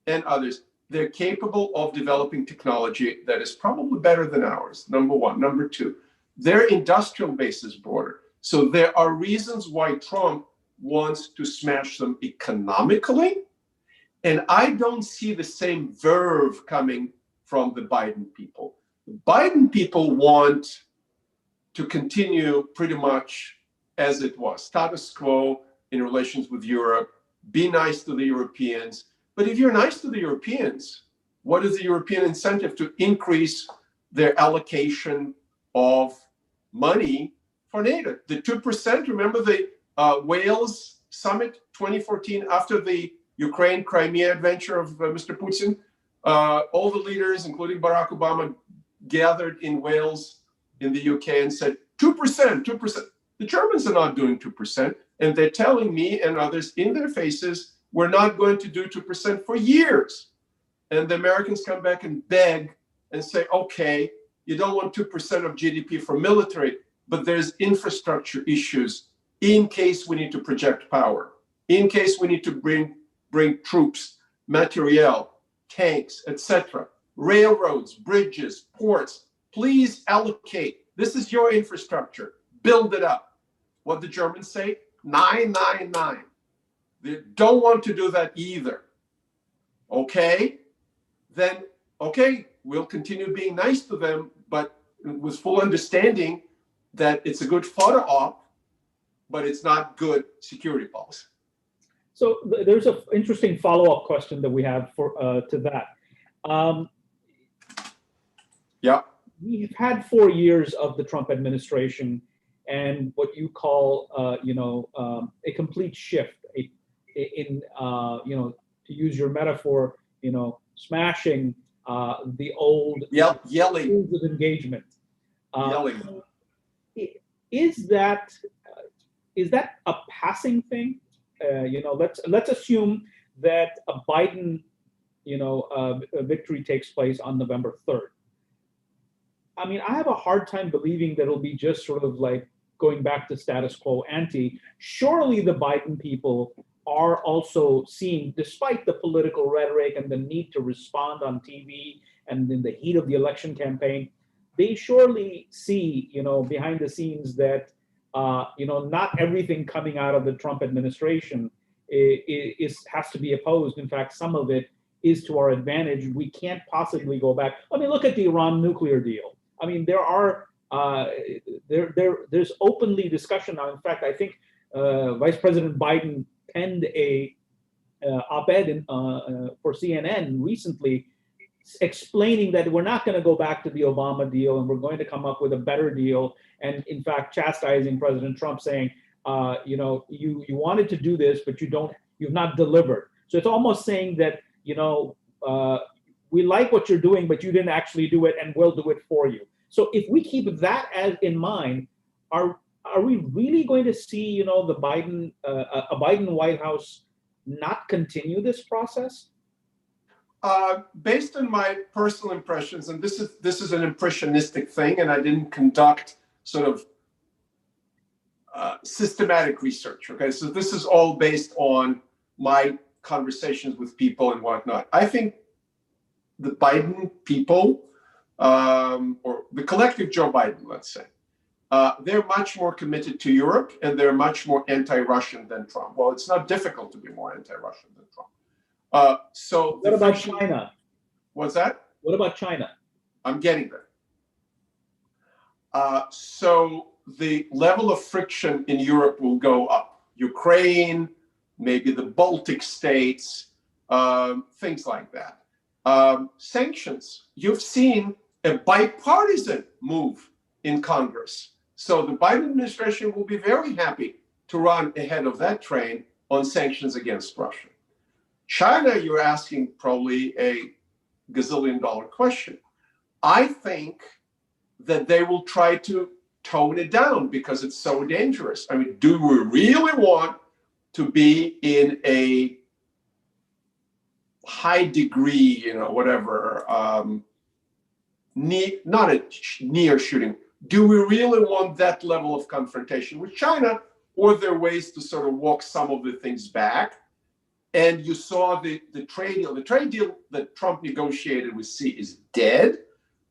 Speaker 2: and others. They're capable of developing technology that is probably better than ours, number one. Number two, their industrial base is broader. So there are reasons why Trump wants to smash them economically. And I don't see the same verve coming from the Biden people. The Biden people want to continue pretty much as it was, status quo in relations with Europe, be nice to the Europeans. But if you're nice to the Europeans, what is the European incentive to increase their allocation of money for NATO? The 2%, remember the Wales summit 2014 after the Ukraine-Crimea adventure of Mr. Putin? All the leaders, including Barack Obama, gathered in Wales in the UK and said, 2%, 2%. The Germans are not doing 2%. And they're telling me and others in their faces, we're not going to do 2% for years. And the Americans come back and beg and say, okay, you don't want 2% of GDP for military, but there's infrastructure issues in case we need to project power, in case we need to bring troops, materiel, tanks, etc., railroads, bridges, ports. Please allocate. This is your infrastructure. Build it up. What the Germans say? 999. They don't want to do that either. Okay? Then, okay, we'll continue being nice to them, but with full understanding that it's a good photo op, but it's not good security policy.
Speaker 1: So there's an interesting follow-up question that we have to that.
Speaker 2: Yeah.
Speaker 1: We've had 4 years of the Trump administration and what you call, a complete shift in to use your metaphor, smashing the old
Speaker 2: Yelling.
Speaker 1: rules of engagement.
Speaker 2: Yelling.
Speaker 1: So is that a passing thing? Let's assume that a Biden a victory takes place on November 3rd. I mean, I have a hard time believing that it'll be just sort of like going back to status quo ante. Surely the Biden people are also seeing, despite the political rhetoric and the need to respond on TV and in the heat of the election campaign, they surely see, behind the scenes that, not everything coming out of the Trump administration has to be opposed. In fact, some of it is to our advantage. We can't possibly go back. I mean, look at the Iran nuclear deal. I mean, there's openly discussion now. In fact, I think Vice President Biden penned a op-ed for CNN recently explaining that we're not going to go back to the Obama deal and we're going to come up with a better deal. And in fact, chastising President Trump, saying, you wanted to do this, but you've not delivered. So it's almost saying that, we like what you're doing, but you didn't actually do it, and we'll do it for you. So if we keep that in mind, are we really going to see, the Biden a Biden White House not continue this process?
Speaker 2: Based on my personal impressions, and this is an impressionistic thing, and I didn't conduct sort of systematic research. Okay, so this is all based on my conversations with people and whatnot. I think the Biden people, or the collective Joe Biden, let's say, they're much more committed to Europe, and they're much more anti-Russian than Trump. Well, it's not difficult to be more anti-Russian than Trump. So
Speaker 1: what about China?
Speaker 2: What's that?
Speaker 1: What about China?
Speaker 2: I'm getting there. So the level of friction in Europe will go up. Ukraine, maybe the Baltic states, things like that. Sanctions, you've seen a bipartisan move in Congress. So the Biden administration will be very happy to run ahead of that train on sanctions against Russia. China, you're asking probably a gazillion-dollar question. I think that they will try to tone it down because it's so dangerous. I mean, do we really want to be in a high degree, whatever, not a near shooting? Do we really want that level of confrontation with China, or are there ways to sort of walk some of the things back? And you saw the trade deal. The trade deal that Trump negotiated with Xi is dead.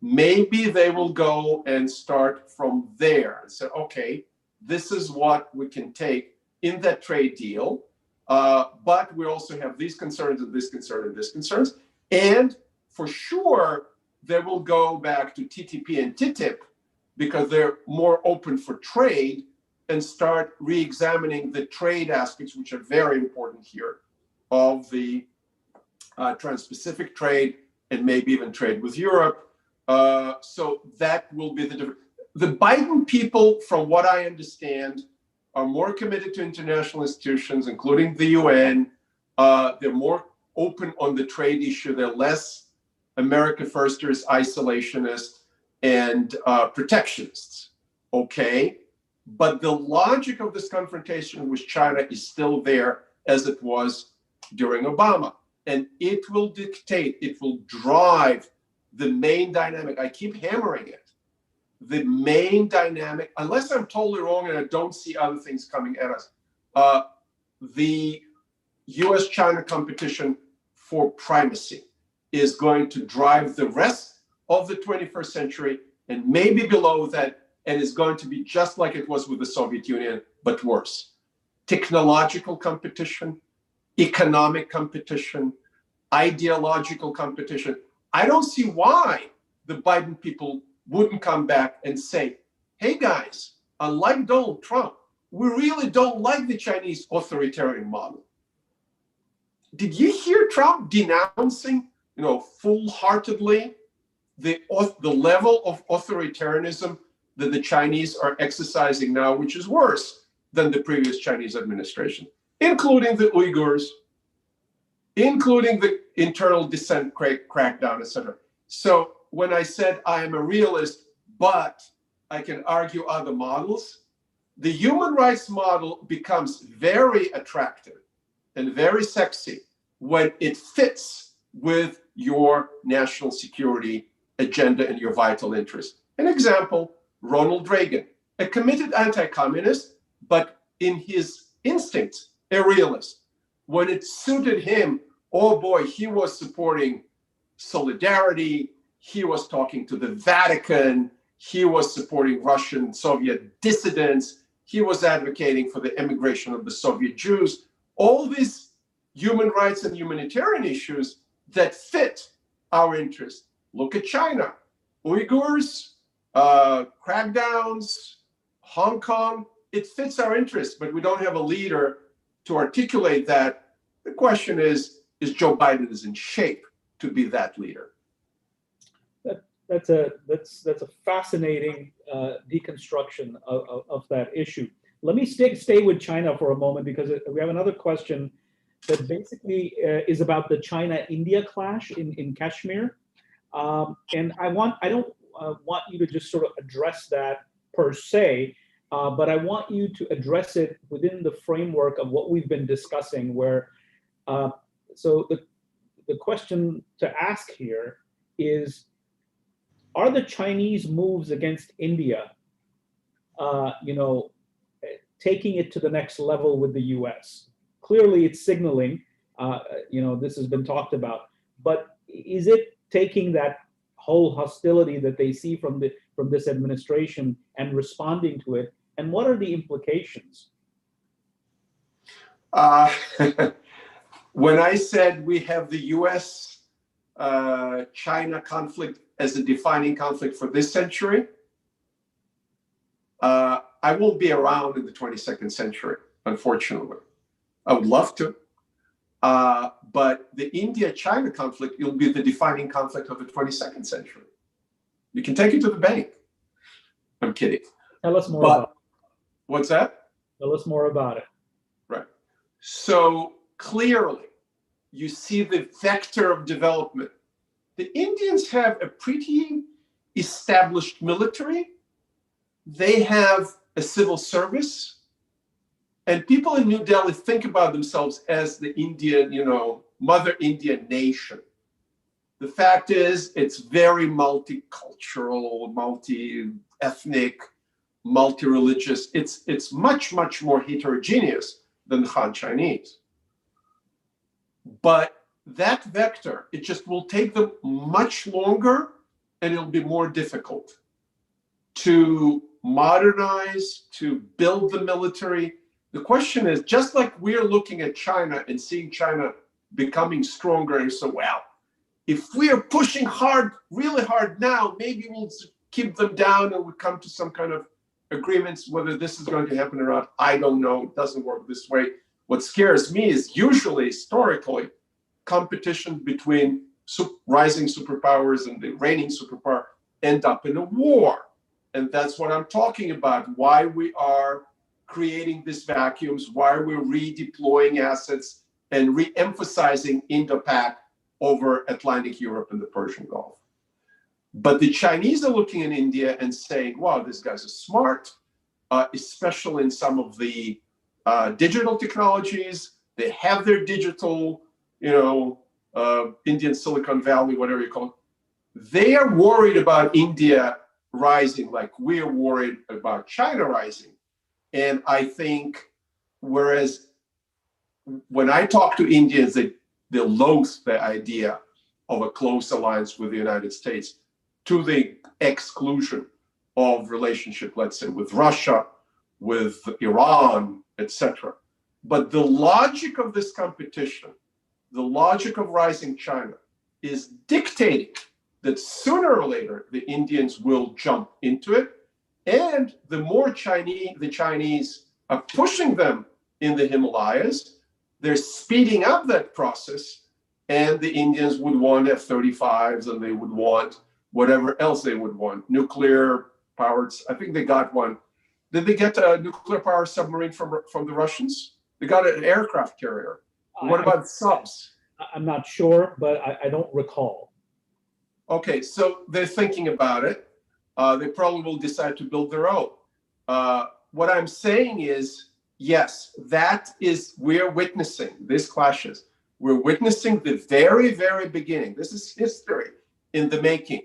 Speaker 2: Maybe they will go and start from there and say, okay, this is what we can take in that trade deal. But we also have these concerns and this concern and this concerns. And for sure, they will go back to TTP and TTIP because they're more open for trade and start re-examining the trade aspects, which are very important here, of the Trans-Pacific trade and maybe even trade with Europe. So that will be the difference. The Biden people, from what I understand, are more committed to international institutions, including the UN. They're more open on the trade issue. They're less America firsters, isolationists, and protectionists. Okay, but the logic of this confrontation with China is still there as it was during Obama, and it will dictate, it will drive the main dynamic. I keep hammering it. The main dynamic, unless I'm totally wrong and I don't see other things coming at us, the US-China competition for primacy is going to drive the rest of the 21st century and maybe below that, and is going to be just like it was with the Soviet Union, but worse. Technological competition, economic competition, ideological competition. I don't see why the Biden people wouldn't come back and say, hey guys, unlike Donald Trump, we really don't like the Chinese authoritarian model. Did you hear Trump denouncing, full-heartedly the level of authoritarianism that the Chinese are exercising now, which is worse than the previous Chinese administration, including the Uyghurs, including the internal dissent crackdown, etc. So when I said I am a realist, but I can argue other models, the human rights model becomes very attractive and very sexy when it fits with your national security agenda and your vital interest. An example, Ronald Reagan, a committed anti-communist, but in his instincts, a realist. When it suited him, oh boy, he was supporting solidarity, he was talking to the Vatican, he was supporting Russian Soviet dissidents, he was advocating for the immigration of the Soviet Jews, all these human rights and humanitarian issues that fit our interest. Look at China, Uyghurs, crackdowns, Hong Kong, it fits our interest, but we don't have a leader to articulate that. The question is Joe Biden in shape to be that leader?
Speaker 1: That's a fascinating deconstruction of that issue. Let me stay with China for a moment, because we have another question that basically is about the China-India clash in Kashmir, and I don't want you to just sort of address that per se, but I want you to address it within the framework of what we've been discussing. Where so the question to ask here is, are the Chinese moves against India, taking it to the next level with the U.S.? Clearly, it's signaling. This has been talked about, but is it taking that whole hostility that they see from this administration and responding to it? And what are the implications?
Speaker 2: When I said we have the U.S. China conflict as a defining conflict for this century, I won't be around in the 22nd century, unfortunately. I would love to. But the India-China conflict will be the defining conflict of the 22nd century. You can take it to the bank. I'm kidding.
Speaker 1: Tell us more about it.
Speaker 2: What's that?
Speaker 1: Tell us more about it.
Speaker 2: Right. So clearly, you see the vector of development. The Indians have a pretty established military. They have a civil service. And people in New Delhi think about themselves as the Indian, Mother Indian nation. The fact is, it's very multicultural, multi-ethnic, multi-religious. It's much, much more heterogeneous than the Han Chinese. But that vector, it just will take them much longer, and it'll be more difficult to modernize, to build the military. The question is, just like we're looking at China and seeing China becoming stronger, and so, well, if we are pushing hard, really hard now, maybe we'll keep them down and we'll come to some kind of agreements. Whether this is going to happen or not, I don't know. It doesn't work this way. What scares me is usually, historically, competition between rising superpowers and the reigning superpower end up in a war. And that's what I'm talking about, why we are creating these vacuums, why we're redeploying assets and re-emphasizing Indo-Pac over Atlantic Europe and the Persian Gulf. But the Chinese are looking in India and saying, wow, these guys are smart, especially in some of the digital technologies. They have their digital, Indian Silicon Valley, whatever you call it. They are worried about India rising like we're worried about China rising. And I think, whereas when I talk to Indians, they loathe the idea of a close alliance with the United States to the exclusion of relationship, let's say, with Russia, with Iran, etc. But the logic of this competition, the logic of rising China, is dictating that sooner or later the Indians will jump into it. And the more the Chinese are pushing them in the Himalayas, they're speeding up that process. And the Indians would want F-35s, and they would want whatever else they would want. Nuclear powered, I think they got one. Did they get a nuclear powered submarine from the Russians? They got an aircraft carrier. What about subs?
Speaker 1: I'm not sure, but I don't recall.
Speaker 2: Okay, so they're thinking about it. They probably will decide to build their own. What I'm saying is, yes, we're witnessing these clashes. We're witnessing the very, very beginning. This is history in the making.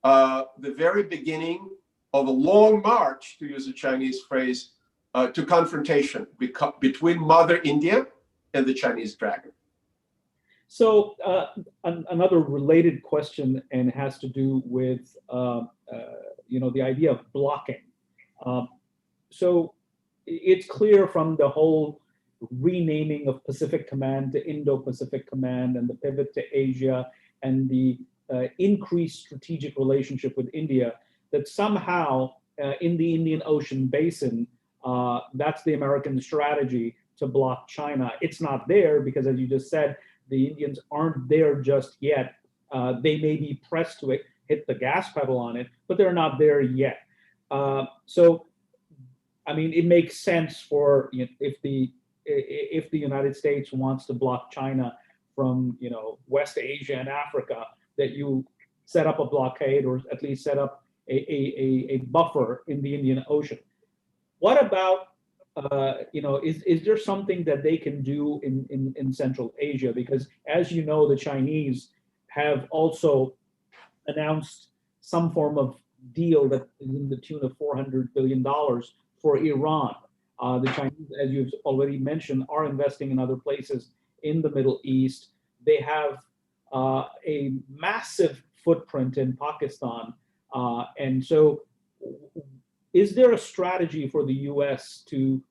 Speaker 2: The very beginning of a long march, to use a Chinese phrase, to confrontation between Mother India and the Chinese dragon.
Speaker 1: So another related question, and has to do with the idea of blocking. So it's clear from the whole renaming of Pacific Command to Indo-Pacific Command, and the pivot to Asia, and the increased strategic relationship with India, that somehow in the Indian Ocean basin, that's the American strategy to block China. It's not there because, as you just said, the Indians aren't there just yet. They may be pressed to hit the gas pedal on it, but they're not there yet. So, I mean, it makes sense for, if the United States wants to block China from West Asia and Africa, that you set up a blockade, or at least set up a buffer in the Indian Ocean. What about is there something that they can do in Central Asia? Because, as you know, the Chinese have also announced some form of deal that is in the tune of $400 billion for Iran. The Chinese, as you've already mentioned, are investing in other places in the Middle East. They have a massive footprint in Pakistan. And so, is there a strategy for the U.S. to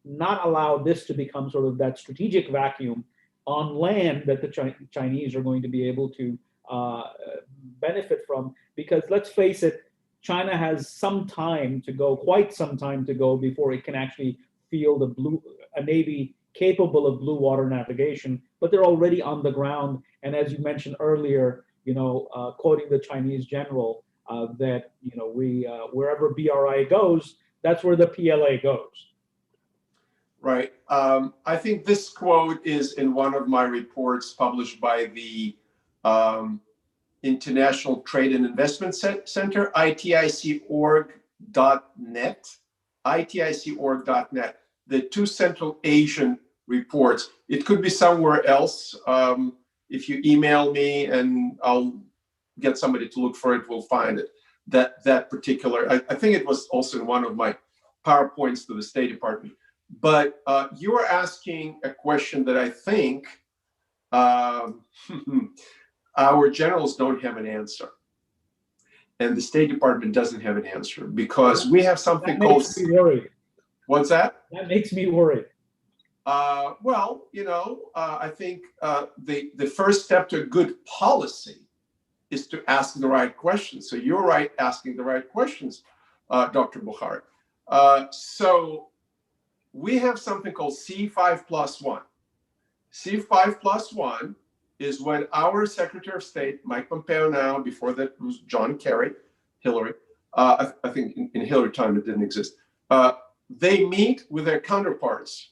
Speaker 1: not allow this to become sort of that strategic vacuum on land that the Chinese are going to be able to benefit from? Because, let's face it, China has some time to go, quite some time to go, before it can actually field a navy capable of blue water navigation. But they're already on the ground, and as you mentioned earlier, quoting the Chinese general, that wherever BRI goes, that's where the PLA goes.
Speaker 2: Right. I think this quote is in one of my reports published by the International Trade and Investment Center, iticorg.net, iticorg.net, the two Central Asian reports. It could be somewhere else. If you email me and I'll get somebody to look for it, we'll find it. That particular, I think it was also in one of my PowerPoints to the State Department. But you are asking a question that I think our generals don't have an answer, and the State Department doesn't have an answer, because we have something called.
Speaker 1: That makes me worried.
Speaker 2: What's that?
Speaker 1: That makes me worried.
Speaker 2: Well, I think the first step to a good policy is to ask the right questions. So you're right, asking the right questions, Dr. Bukhari. So we have something called C5+1. C5+1 is when our Secretary of State, Mike Pompeo now, before that was John Kerry, Hillary, I think in Hillary time it didn't exist. They meet with their counterparts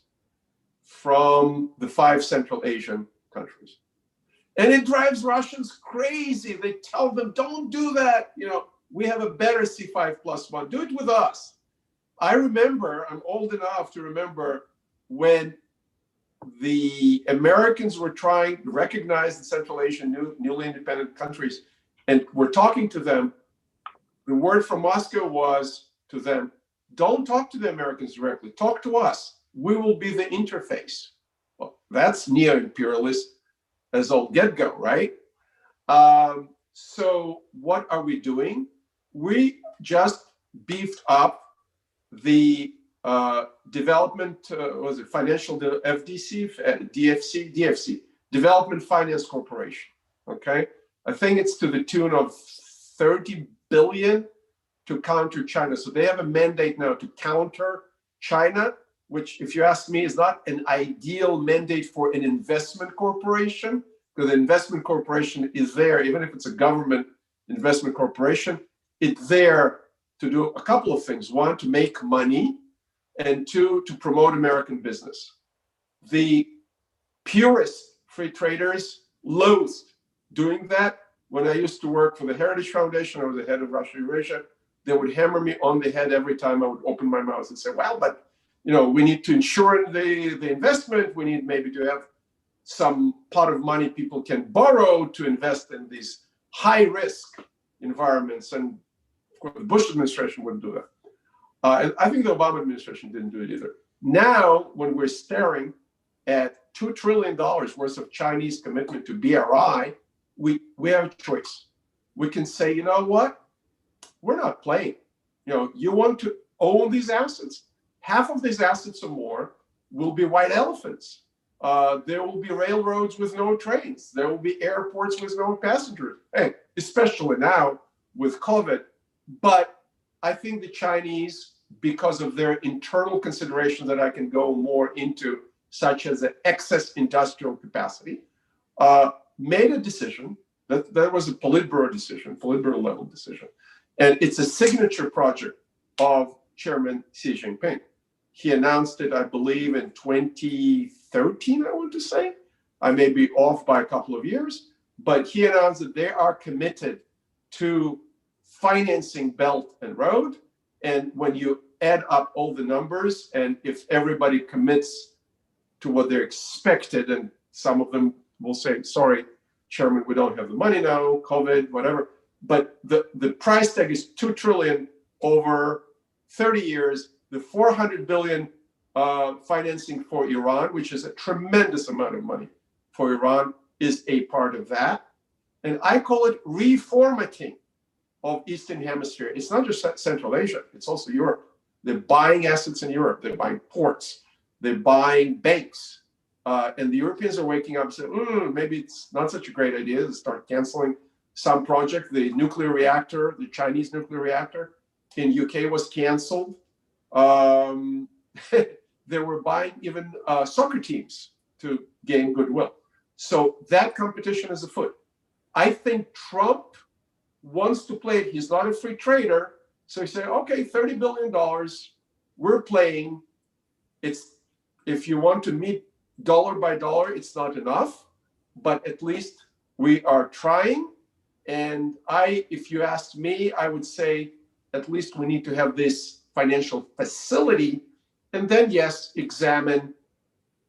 Speaker 2: from the 5 Central Asian countries. And it drives Russians crazy. They tell them, don't do that. We have a better C5+1. Do it with us. I remember, I'm old enough to remember when the Americans were trying to recognize the Central Asian newly independent countries and were talking to them. The word from Moscow was to them, don't talk to the Americans directly, talk to us. We will be the interface. Well, that's neo-imperialist as all get-go, right? So what are we doing? We just beefed up the development, financial DFC, Development Finance Corporation. Okay, I think it's to the tune of 30 billion to counter China. So they have a mandate now to counter China, which, if you ask me, is not an ideal mandate for an investment corporation, because the investment corporation is there, even if it's a government investment corporation, it's there to do a couple of things. One, to make money, and two, to promote American business. The purist free traders loathed doing that. When I used to work for the Heritage Foundation, I was the head of Russia Eurasia. They would hammer me on the head every time I would open my mouth and say, well, but we need to insure the investment. We need maybe to have some pot of money people can borrow to invest in these high risk environments. And of course, the Bush administration wouldn't do that. And I think the Obama administration didn't do it either. Now, when we're staring at $2 trillion worth of Chinese commitment to BRI, we have a choice. We can say, you know what? We're not playing. You want to own these assets? Half of these assets or more will be white elephants. There will be railroads with no trains. There will be airports with no passengers. Hey, especially now with COVID. But I think the Chinese, because of their internal considerations that I can go more into, such as the excess industrial capacity, made a decision that was a Politburo level decision. And it's a signature project of Chairman Xi Jinping. He announced it, I believe, in 2013, I want to say. I may be off by a couple of years, but he announced that they are committed to financing Belt and Road. And when you add up all the numbers, and if everybody commits to what they're expected, and some of them will say, sorry, Chairman, we don't have the money now, COVID, whatever. But the price tag is $2 trillion over 30 years. The $400 billion financing for Iran, which is a tremendous amount of money for Iran, is a part of that. And I call it reformatting of Eastern Hemisphere. It's not just Central Asia, it's also Europe. They're buying assets in Europe. They're buying ports. They're buying banks. And the Europeans are waking up and saying, maybe it's not such a great idea to start canceling some project. The nuclear reactor, the Chinese nuclear reactor in UK was canceled. They were buying even soccer teams to gain goodwill. So that competition is afoot. I think Trump wants to play it. He's not a free trader. So he said, okay, $30 billion, we're playing. It's, if you want to meet dollar by dollar, it's not enough, but at least we are trying. And if you asked me, I would say at least we need to have this financial facility, and then yes, examine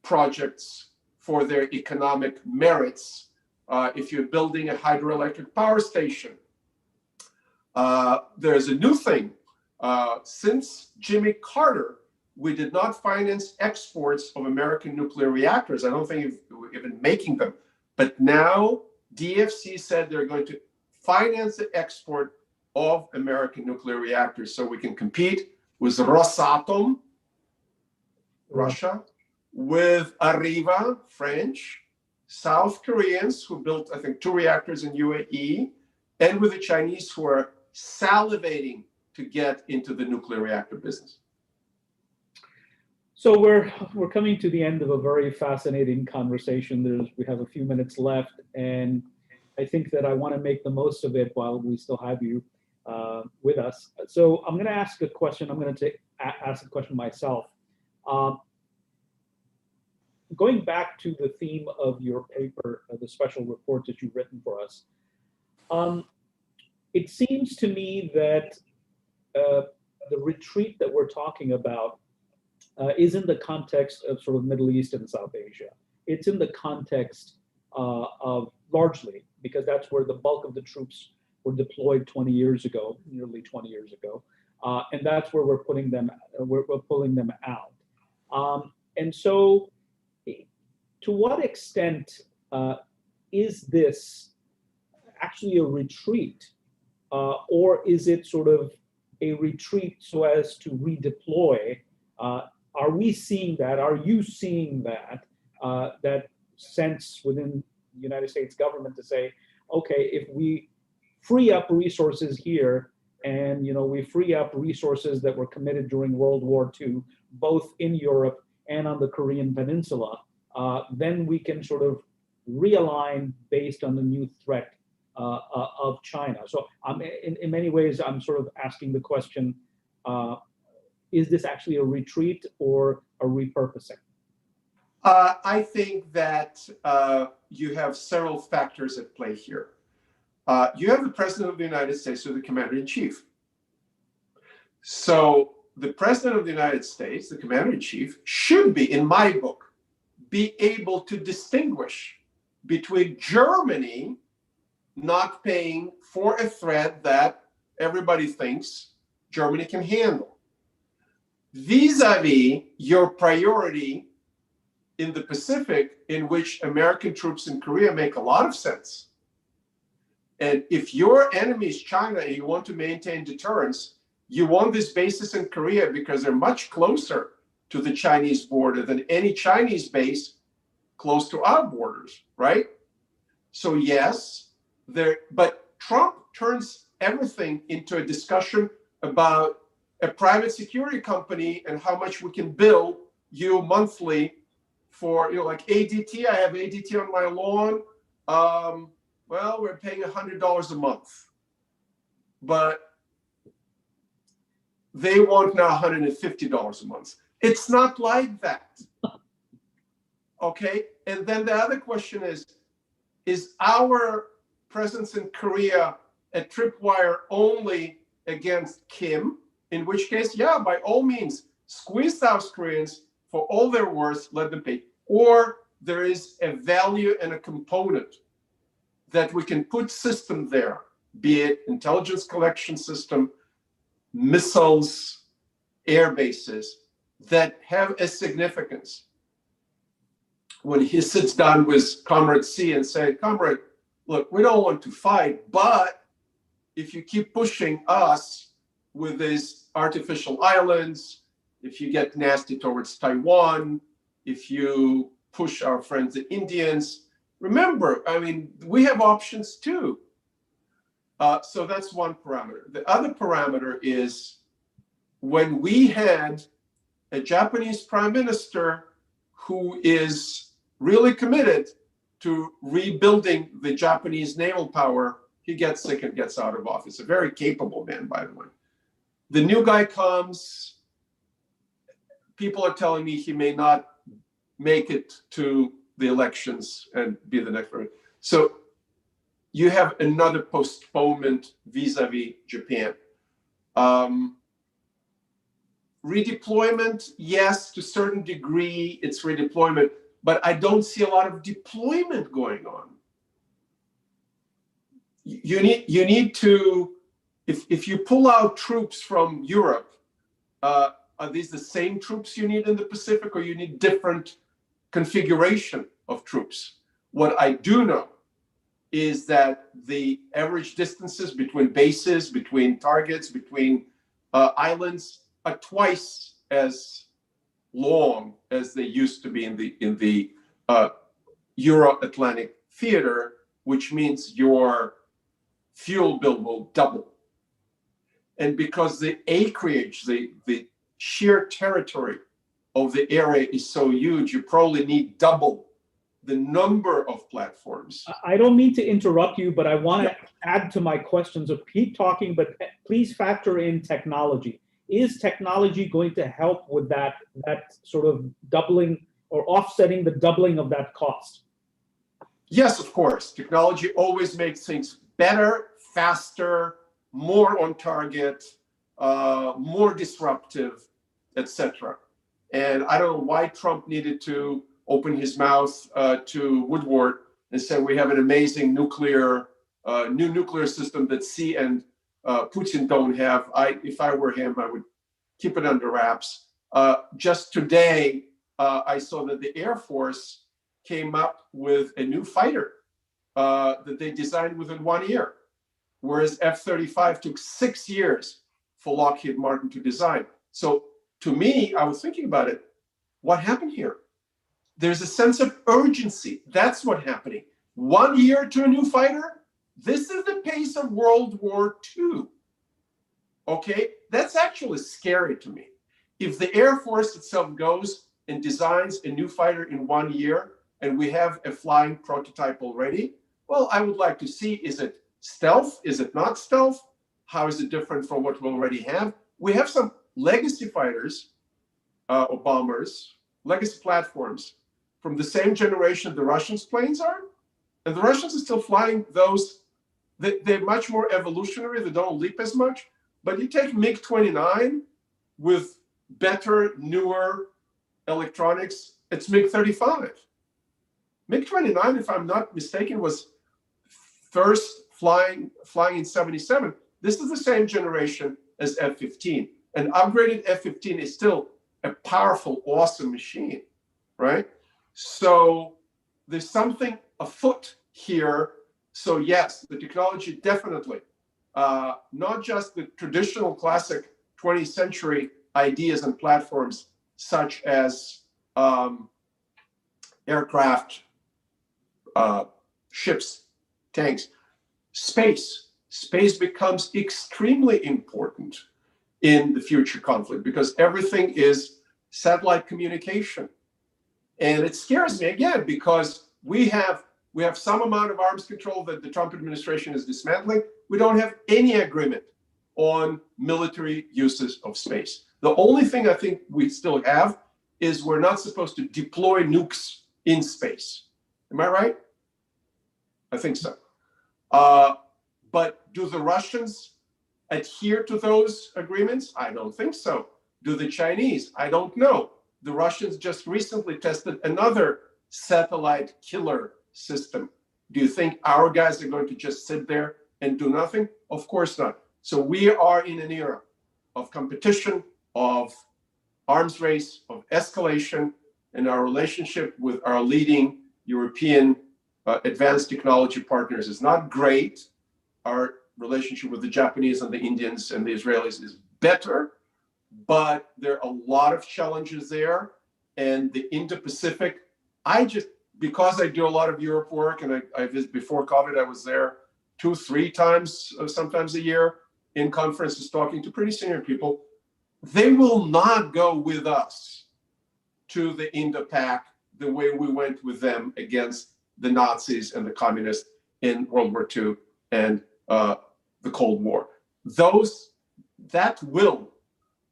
Speaker 2: projects for their economic merits. If you're building a hydroelectric power station, there's a new thing. Since Jimmy Carter, we did not finance exports of American nuclear reactors. I don't think we're even making them. But now DFC said they're going to finance the export of American nuclear reactors so we can compete with Rosatom, Russia, with Arriva, French, South Koreans who built, I think, 2 reactors in UAE, and with the Chinese who are salivating to get into the nuclear reactor business.
Speaker 1: So we're coming to the end of a very fascinating conversation. We have a few minutes left, and I think that I want to make the most of it while we still have you with us. So I'm going to ask a question. I'm going to ask a question myself. Going back to the theme of your paper, the special report that you've written for us, it seems to me that the retreat that we're talking about is in the context of sort of Middle East and South Asia. It's in the context of largely, because that's where the bulk of the troops were deployed 20 years ago, nearly 20 years ago, and that's where we're putting them. We're pulling them out. And so, to what extent is this actually a retreat, or is it sort of a retreat so as to redeploy? Are we seeing that? Are you seeing that? That sense within the United States government to say, okay, if we free up resources here, and we free up resources that were committed during World War II, both in Europe and on the Korean Peninsula, then we can sort of realign based on the new threat of China. So in many ways, I'm sort of asking the question, is this actually a retreat or a repurposing?
Speaker 2: I think that you have several factors at play here. You have the President of the United States or the Commander-in-Chief. So the President of the United States, the Commander-in-Chief, should be, in my book, be able to distinguish between Germany not paying for a threat that everybody thinks Germany can handle, vis-a-vis your priority in the Pacific, in which American troops in Korea make a lot of sense. And if your enemy is China and you want to maintain deterrence, you want these bases in Korea because they're much closer to the Chinese border than any Chinese base close to our borders, right? So yes, but Trump turns everything into a discussion about a private security company and how much we can bill you monthly for, like ADT. I have ADT on my lawn. Well, we're paying $100 a month, but they want now $150 a month. It's not like that. Okay. And then the other question is our presence in Korea a tripwire only against Kim? In which case, yeah, by all means, squeeze South Koreans for all they're worth, let them pay. Or there is a value and a component that we can put system there, be it intelligence collection system, missiles, air bases, that have a significance. When he sits down with Comrade C and say, Comrade, look, we don't want to fight, but if you keep pushing us with these artificial islands, if you get nasty towards Taiwan, if you push our friends the Indians, remember, I mean, we have options too. So that's one parameter. The other parameter is when we had a Japanese prime minister who is really committed to rebuilding the Japanese naval power, he gets sick and gets out of office. A very capable man, by the way. The new guy comes. People are telling me he may not make it to the elections and be the next president. So you have another postponement vis-a-vis Japan. Redeployment, yes, to a certain degree, it's redeployment, but I don't see a lot of deployment going on. You need to, if you pull out troops from Europe, are these the same troops you need in the Pacific, or you need different configuration of troops? What I do know is that the average distances between bases, between targets, between islands are twice as long as they used to be in the Euro-Atlantic theater, which means your fuel bill will double. And because the acreage, the sheer territory of the area is so huge, you probably need double the number of platforms.
Speaker 1: I don't mean to interrupt you, but I want to add to my questions. So keep talking, but please factor in technology. Is technology going to help with that sort of doubling or offsetting the doubling of that cost?
Speaker 2: Yes, of course. Technology always makes things better, faster, more on target, more disruptive, etc. And I don't know why Trump needed to open his mouth to Woodward and say we have an amazing new nuclear system that Xi and Putin don't have. If I were him, I would keep it under wraps. Just today, I saw that the Air Force came up with a new fighter that they designed within 1 year, whereas F-35 took 6 years for Lockheed Martin to design. So to me, I was thinking about it. What happened here? There's a sense of urgency. That's what's happening. 1 year to a new fighter? This is the pace of World War II. Okay? That's actually scary to me. If the Air Force itself goes and designs a new fighter in 1 year, and we have a flying prototype already, well, I would like to see, is it stealth? Is it not stealth? How is it different from what we already have? We have some legacy fighters or bombers, legacy platforms from the same generation the Russians' planes are, and the Russians are still flying those they're much more evolutionary. They don't leap as much. But you take MiG-29 with better, newer electronics, it's MiG-35. MiG-29, if I'm not mistaken, was first flying in 77. This is the same generation as F-15. An upgraded F-15 is still a powerful, awesome machine, right? So there's something afoot here. So yes, the technology definitely, not just the traditional classic 20th century ideas and platforms such as aircraft, ships, tanks, space. Space becomes extremely important in the future conflict because everything is satellite communication. And it scares me again because we have some amount of arms control that the Trump administration is dismantling. We don't have any agreement on military uses of space. The only thing I think we still have is we're not supposed to deploy nukes in space. Am I right? I think so. But do the Russians adhere to those agreements? I don't think so. Do the Chinese? I don't know. The Russians just recently tested another satellite killer system. Do you think our guys are going to just sit there and do nothing? Of course not. So we are in an era of competition, of arms race, of escalation, and our relationship with our leading European advanced technology partners is not great. Our relationship with the Japanese and the Indians and the Israelis is better, but there are a lot of challenges there. And the Indo-Pacific, because I do a lot of Europe work, and I visit before COVID, I was there 2-3 times, sometimes a year, in conferences talking to pretty senior people. They will not go with us to the Indo-Pac the way we went with them against the Nazis and the communists in World War II and the Cold War. That will,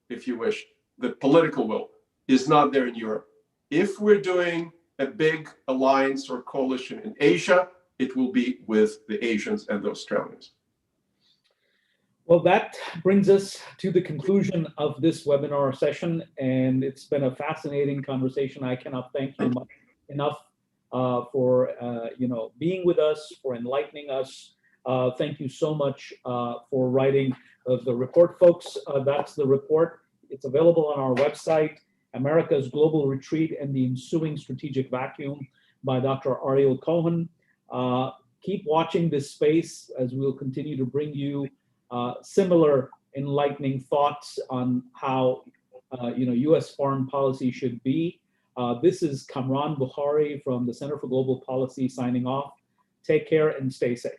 Speaker 2: if you wish, the political will, is not there in Europe. If we're doing a big alliance or coalition in Asia, it will be with the Asians and the Australians.
Speaker 1: Well, that brings us to the conclusion of this webinar session, and it's been a fascinating conversation. I cannot thank you enough for being with us, for enlightening us. Thank you so much for writing the report, folks. That's the report. It's available on our website, America's Global Retreat and the Ensuing Strategic Vacuum by Dr. Ariel Cohen. Keep watching this space as we'll continue to bring you similar enlightening thoughts on how U.S. foreign policy should be. This is Kamran Bukhari from the Center for Global Policy signing off. Take care and stay safe.